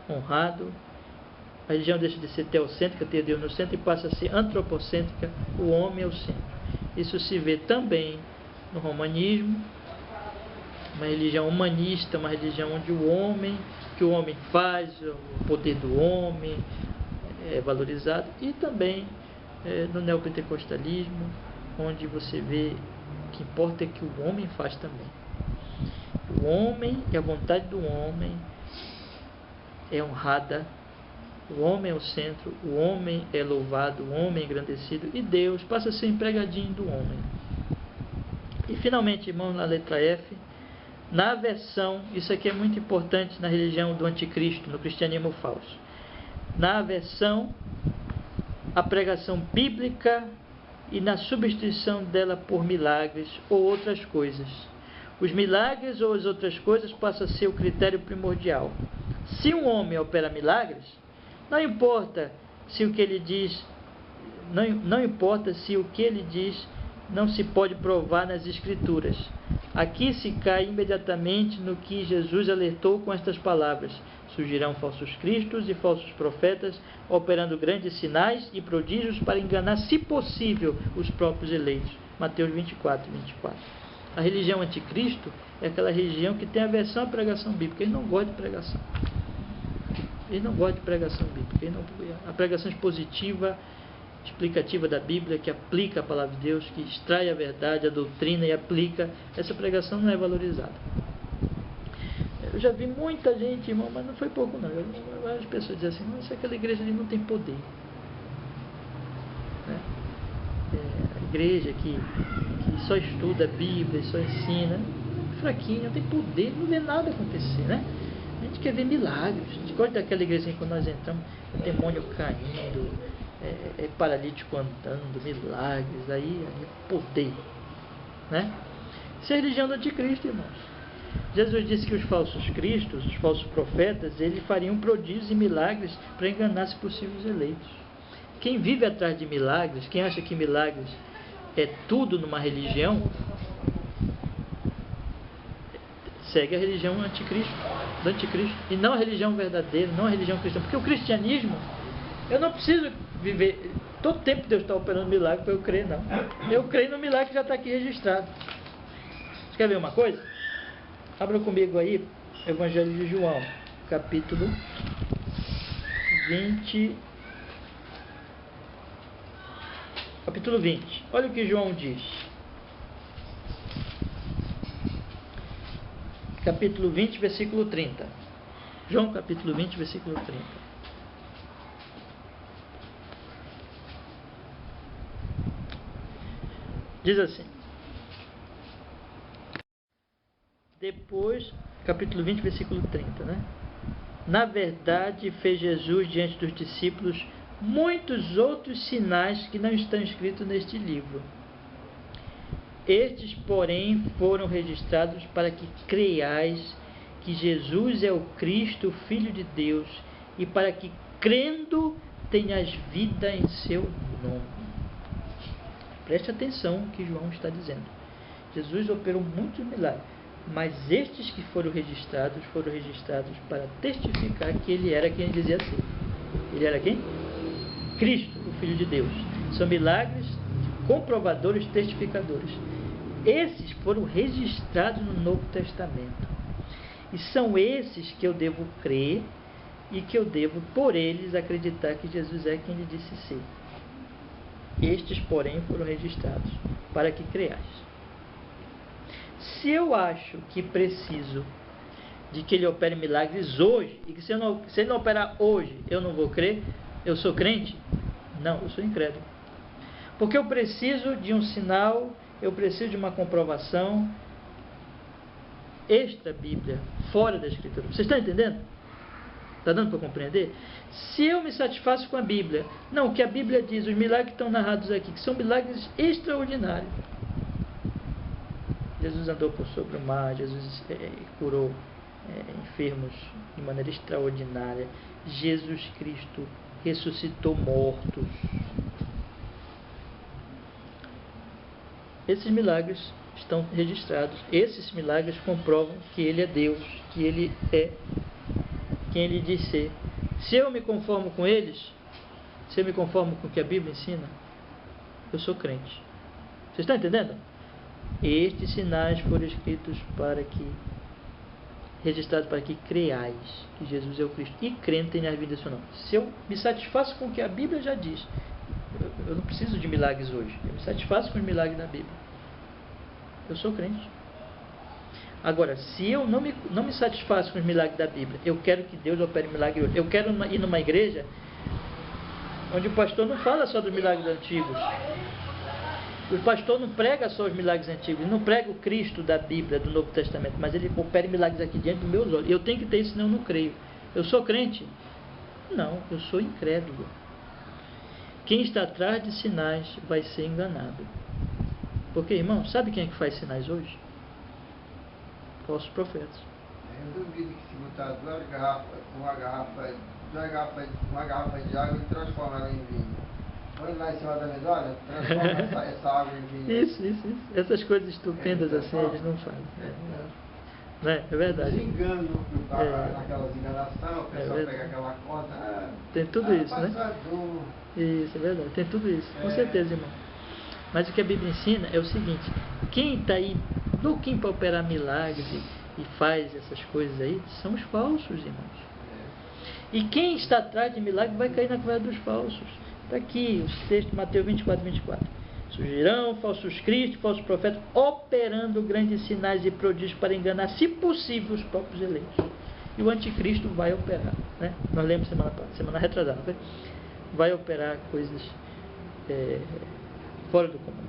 honrado. A religião deixa de ser teocêntrica, ter Deus no centro, e passa a ser antropocêntrica, o homem é o centro. Isso se vê também no romanismo, uma religião humanista, uma religião onde que o homem faz, o poder do homem é valorizado, e também no neopentecostalismo, onde você vê que importa é que o homem faz também. O homem e a vontade do homem é honrada, o homem é o centro, o homem é louvado, o homem é engrandecido, e Deus passa a ser empregadinho do homem. E finalmente, irmãos, na letra F, na aversão, isso aqui é muito importante na religião do anticristo, no cristianismo falso. Na aversão à pregação bíblica e na substituição dela por milagres ou outras coisas. Os milagres ou as outras coisas passam a ser o critério primordial. Se um homem opera milagres, não importa se o que ele diz, não importa se o que ele diz não se pode provar nas Escrituras. Aqui se cai imediatamente no que Jesus alertou com estas palavras: surgirão falsos cristos e falsos profetas, operando grandes sinais e prodígios para enganar, se possível, os próprios eleitos. Mateus 24, 24. A religião anticristo é aquela religião que tem aversão à pregação bíblica. Ele não gosta de pregação. Ele não gosta de pregação bíblica. A pregação expositiva, explicativa da Bíblia, que aplica a palavra de Deus, que extrai a verdade, a doutrina e aplica, essa pregação não é valorizada. Eu já vi muita gente, irmão, mas não foi pouco não, várias pessoas dizem assim: mas aquela igreja ali não tem poder, né? A igreja que só estuda a Bíblia, só ensina, fraquinha, não tem poder, não vê nada acontecer, né? A gente quer ver milagres, a gente gosta daquela igreja quando nós entramos, o demônio caindo, paralítico andando, milagres, aí poder, né? Isso é a religião do anticristo, irmãos. Jesus disse que os falsos cristos, os falsos profetas, eles fariam prodígios e milagres para enganar, se possível, os eleitos. Quem vive atrás de milagres, quem acha que milagres é tudo numa religião, segue a religião do anticristo, e não a religião verdadeira, não a religião cristã. Porque o cristianismo, eu não preciso viver, todo tempo Deus está operando milagre para eu crer, não. Eu creio no milagre que já está aqui registrado. Você quer ver uma coisa? Abra comigo aí, Evangelho de João, capítulo 20. Capítulo 20. Olha o que João diz. Capítulo 20, versículo 30. João, capítulo 20, versículo 30. Diz assim. Depois, capítulo 20, versículo 30, né? Na verdade, fez Jesus diante dos discípulos muitos outros sinais que não estão escritos neste livro. Estes, porém, foram registrados para que creiais que Jesus é o Cristo, o Filho de Deus, e para que, crendo, tenhas vida em seu nome. Preste atenção no que João está dizendo. Jesus operou muitos milagres, mas estes que foram registrados para testificar que ele era quem ele dizia ser. Ele era quem? Cristo, o Filho de Deus. São milagres comprovadores, testificadores. Esses foram registrados no Novo Testamento. E são esses que eu devo crer e que eu devo, por eles, acreditar que Jesus é quem ele disse ser. Estes, porém, foram registrados para que creais. Se eu acho que preciso de que ele opere milagres hoje, e que se ele não operar hoje, eu não vou crer, eu sou crente? Não, eu sou incrédulo. Porque eu preciso de um sinal, eu preciso de uma comprovação extra-bíblia, fora da Escritura. Você está entendendo? Está dando para compreender? Se eu me satisfaço com a Bíblia, não, o que a Bíblia diz, os milagres que estão narrados aqui, que são milagres extraordinários. Jesus andou por sobre o mar, Jesus curou enfermos de maneira extraordinária. Jesus Cristo ressuscitou mortos. Esses milagres estão registrados. Esses milagres comprovam que Ele é Deus, que Ele é quem Ele diz ser. Se eu me conformo com eles, se eu me conformo com o que a Bíblia ensina, eu sou crente. Vocês estão entendendo? Estes sinais foram escritos registrados para que creais que Jesus é o Cristo, e crente em a vida ou não. Se eu me satisfaço com o que a Bíblia já diz, eu não preciso de milagres hoje, eu me satisfaço com os milagres da Bíblia, eu sou crente. Agora, se eu não me satisfaço com os milagres da Bíblia, eu quero que Deus opere milagre hoje, eu quero ir numa igreja onde o pastor não fala só dos milagres antigos, o pastor não prega só os milagres antigos, ele não prega o Cristo da Bíblia, do Novo Testamento, mas ele opera milagres aqui diante dos meus olhos. Eu tenho que ter isso, senão eu não creio. Eu sou crente? Não, eu sou incrédulo. Quem está atrás de sinais vai ser enganado. Porque, irmão, sabe quem é que faz sinais hoje? Falsos profetas. Eu duvido que se botar uma garrafa de água e transformar ela em vinho. Põe lá em cima da mesa, olha, transforma essa água em vinho. Isso. Essas coisas estupendas assim, eles não fazem. É verdade. Desengano, naquelas enganações, o pessoal pega aquela conta. Tem tudo isso, né? Passador. Isso, é verdade. Tem tudo isso. Com certeza, irmão. Mas o que a Bíblia ensina é o seguinte: quem está aí louquinho para operar milagres e faz essas coisas aí, são os falsos, irmãos. E quem está atrás de milagre vai cair na conversa dos falsos. Está aqui os textos de Mateus 24. Surgirão falsos cristos, falsos profetas, operando grandes sinais e prodígios para enganar, se possível, os próprios eleitos. E o anticristo vai operar, né? Nós lemos semana retrasada, né? Vai operar coisas fora do comum.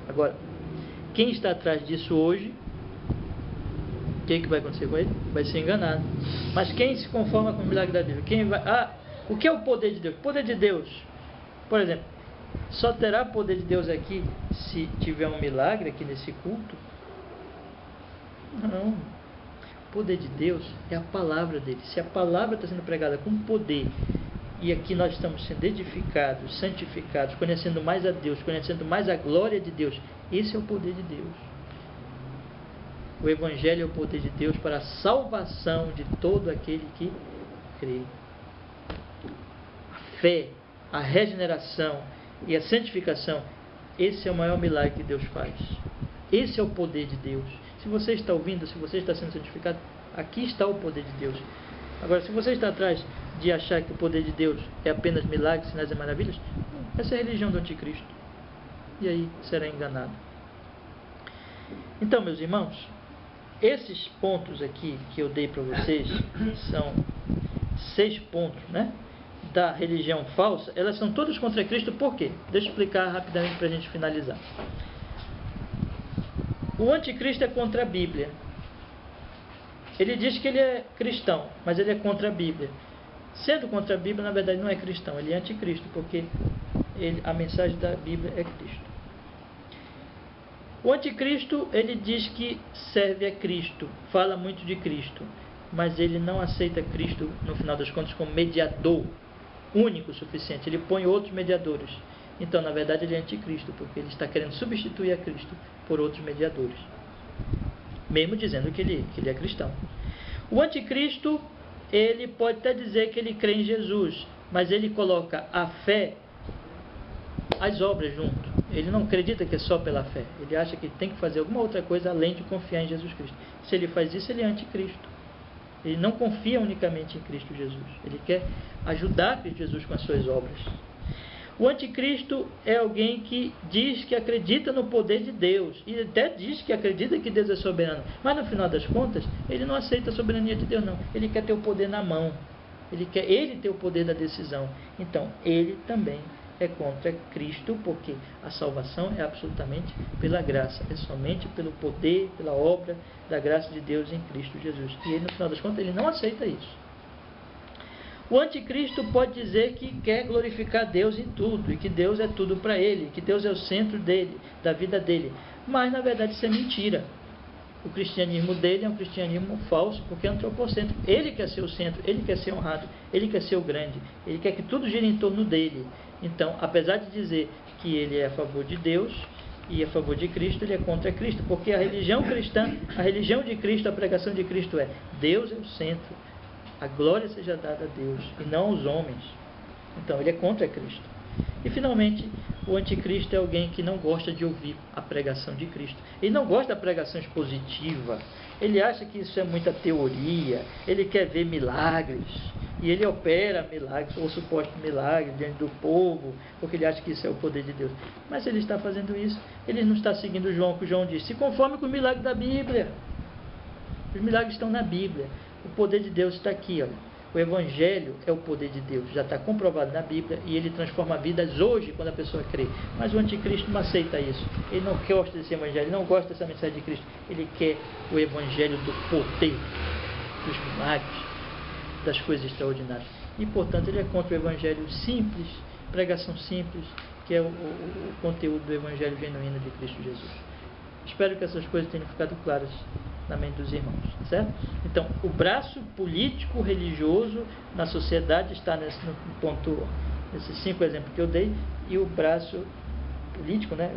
Agora, quem está atrás disso hoje, o que vai acontecer com ele? Vai ser enganado. Mas quem se conforma com o milagre da Bíblia? O que é o poder de Deus? O poder de Deus, por exemplo, só terá poder de Deus aqui se tiver um milagre aqui nesse culto? Não. O poder de Deus é a palavra dele. Se a palavra está sendo pregada com poder, e aqui nós estamos sendo edificados, santificados, conhecendo mais a Deus, conhecendo mais a glória de Deus, esse é o poder de Deus. O Evangelho é o poder de Deus para a salvação de todo aquele que crê. A fé, a regeneração e a santificação, esse é o maior milagre que Deus faz. Esse é o poder de Deus. Se você está ouvindo, se você está sendo santificado, aqui está o poder de Deus. Agora, se você está atrás de achar que o poder de Deus é apenas milagres, sinais e maravilhas, essa é a religião do anticristo. E aí será enganado. Então, meus irmãos, esses pontos aqui que eu dei para vocês são 6 pontos, né, da religião falsa. Elas são todas contra Cristo. Por quê? Deixa eu explicar rapidamente para a gente finalizar. O anticristo é contra a Bíblia. Ele diz que ele é cristão, mas ele é contra a Bíblia. Sendo contra a Bíblia, na verdade não é cristão, ele é anticristo, porque a mensagem da Bíblia é Cristo. O anticristo, ele diz que serve a Cristo, fala muito de Cristo, mas ele não aceita Cristo, no final das contas, como mediador único o suficiente. Ele põe outros mediadores. Então, na verdade, ele é anticristo, porque ele está querendo substituir a Cristo por outros mediadores, mesmo dizendo que ele é cristão. O anticristo, ele pode até dizer que ele crê em Jesus, mas ele coloca a fé, as obras junto. Ele não acredita que é só pela fé. Ele acha que tem que fazer alguma outra coisa além de confiar em Jesus Cristo. Se ele faz isso, ele é anticristo. Ele não confia unicamente em Cristo Jesus. Ele quer ajudar Cristo Jesus com as suas obras. O anticristo é alguém que diz que acredita no poder de Deus, e até diz que acredita que Deus é soberano, mas no final das contas, ele não aceita a soberania de Deus, não. Ele quer ter o poder na mão, ele quer ter o poder da decisão. Então, ele também é contra Cristo, porque a salvação é absolutamente pela graça, é somente pelo poder, pela obra da graça de Deus em Cristo Jesus. E ele, no final das contas, ele não aceita isso. O anticristo pode dizer que quer glorificar Deus em tudo, e que Deus é tudo para ele, que Deus é o centro dele, da vida dele. Mas, na verdade, isso é mentira. O cristianismo dele é um cristianismo falso, porque é antropocêntrico. Ele quer ser o centro, ele quer ser honrado, ele quer ser o grande, ele quer que tudo gire em torno dele. Então, apesar de dizer que ele é a favor de Deus e a favor de Cristo, ele é contra Cristo, porque a religião cristã, a religião de Cristo, a pregação de Cristo é: Deus é o centro, a glória seja dada a Deus e não aos homens. Então, ele é contra Cristo. E, finalmente, o anticristo é alguém que não gosta de ouvir a pregação de Cristo. Ele não gosta da pregação expositiva. Ele acha que isso é muita teoria. Ele quer ver milagres. E ele opera milagres, ou supostos milagres, diante do povo, porque ele acha que isso é o poder de Deus. Mas ele está fazendo isso, ele não está seguindo João, que João diz: se conforme com os milagres da Bíblia. Os milagres estão na Bíblia. O poder de Deus está aqui, olha. O Evangelho é o poder de Deus, já está comprovado na Bíblia, e ele transforma vidas hoje quando a pessoa crê. Mas o anticristo não aceita isso. Ele não gosta desse Evangelho, ele não gosta dessa mensagem de Cristo. Ele quer o Evangelho do poder, dos milagres, das coisas extraordinárias. E, portanto, ele é contra o Evangelho simples, pregação simples, que é o conteúdo do Evangelho genuíno de Cristo Jesus. Espero que essas coisas tenham ficado claras na mente dos irmãos, certo? Então, o braço político religioso na sociedade está nesse ponto, nesses 5 exemplos que eu dei, e o braço político, né?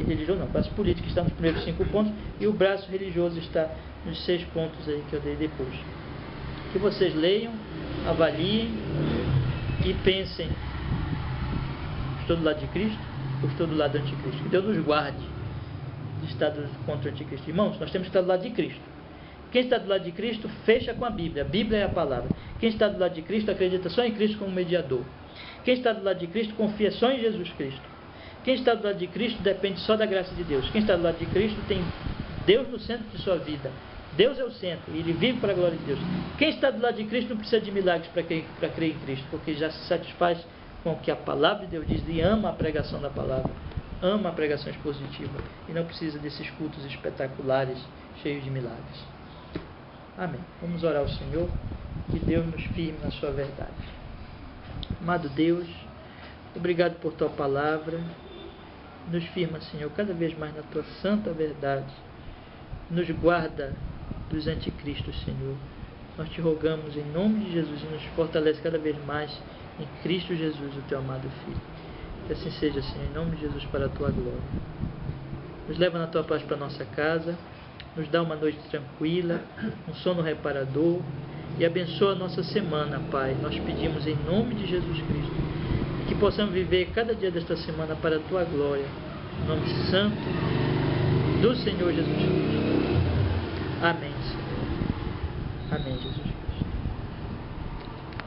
Religioso não, o braço político está nos primeiros 5 pontos, e o braço religioso está nos 6 pontos aí que eu dei depois. Que vocês leiam, avaliem e pensem: estou do lado de Cristo ou estou do lado do anticristo? Que Deus nos guarde de estar contra o anticristo. Irmãos, nós temos que estar do lado de Cristo. Quem está do lado de Cristo fecha com a Bíblia. A Bíblia é a palavra. Quem está do lado de Cristo acredita só em Cristo como mediador. Quem está do lado de Cristo confia só em Jesus Cristo. Quem está do lado de Cristo depende só da graça de Deus. Quem está do lado de Cristo tem Deus no centro de sua vida. Deus é o centro e ele vive para a glória de Deus. Quem está do lado de Cristo não precisa de milagres para crer em Cristo, porque já se satisfaz com o que a palavra de Deus diz e ama a pregação da palavra. Ama a pregação expositiva e não precisa desses cultos espetaculares cheios de milagres. Amém. Vamos orar ao Senhor, que Deus nos firme na sua verdade. Amado Deus, obrigado por tua palavra. Nos firma, Senhor, cada vez mais na tua santa verdade. Nos guarda dos anticristos, Senhor. Nós te rogamos em nome de Jesus e nos fortalece cada vez mais em Cristo Jesus, o teu amado Filho. Que assim seja, Senhor, em nome de Jesus, para a tua glória. Nos leva na tua paz para a nossa casa, nos dá uma noite tranquila, um sono reparador e abençoa a nossa semana, Pai. Nós pedimos em nome de Jesus Cristo que possamos viver cada dia desta semana para a tua glória, em nome santo do Senhor Jesus Cristo. Amém, Senhor. Amém, Jesus Cristo.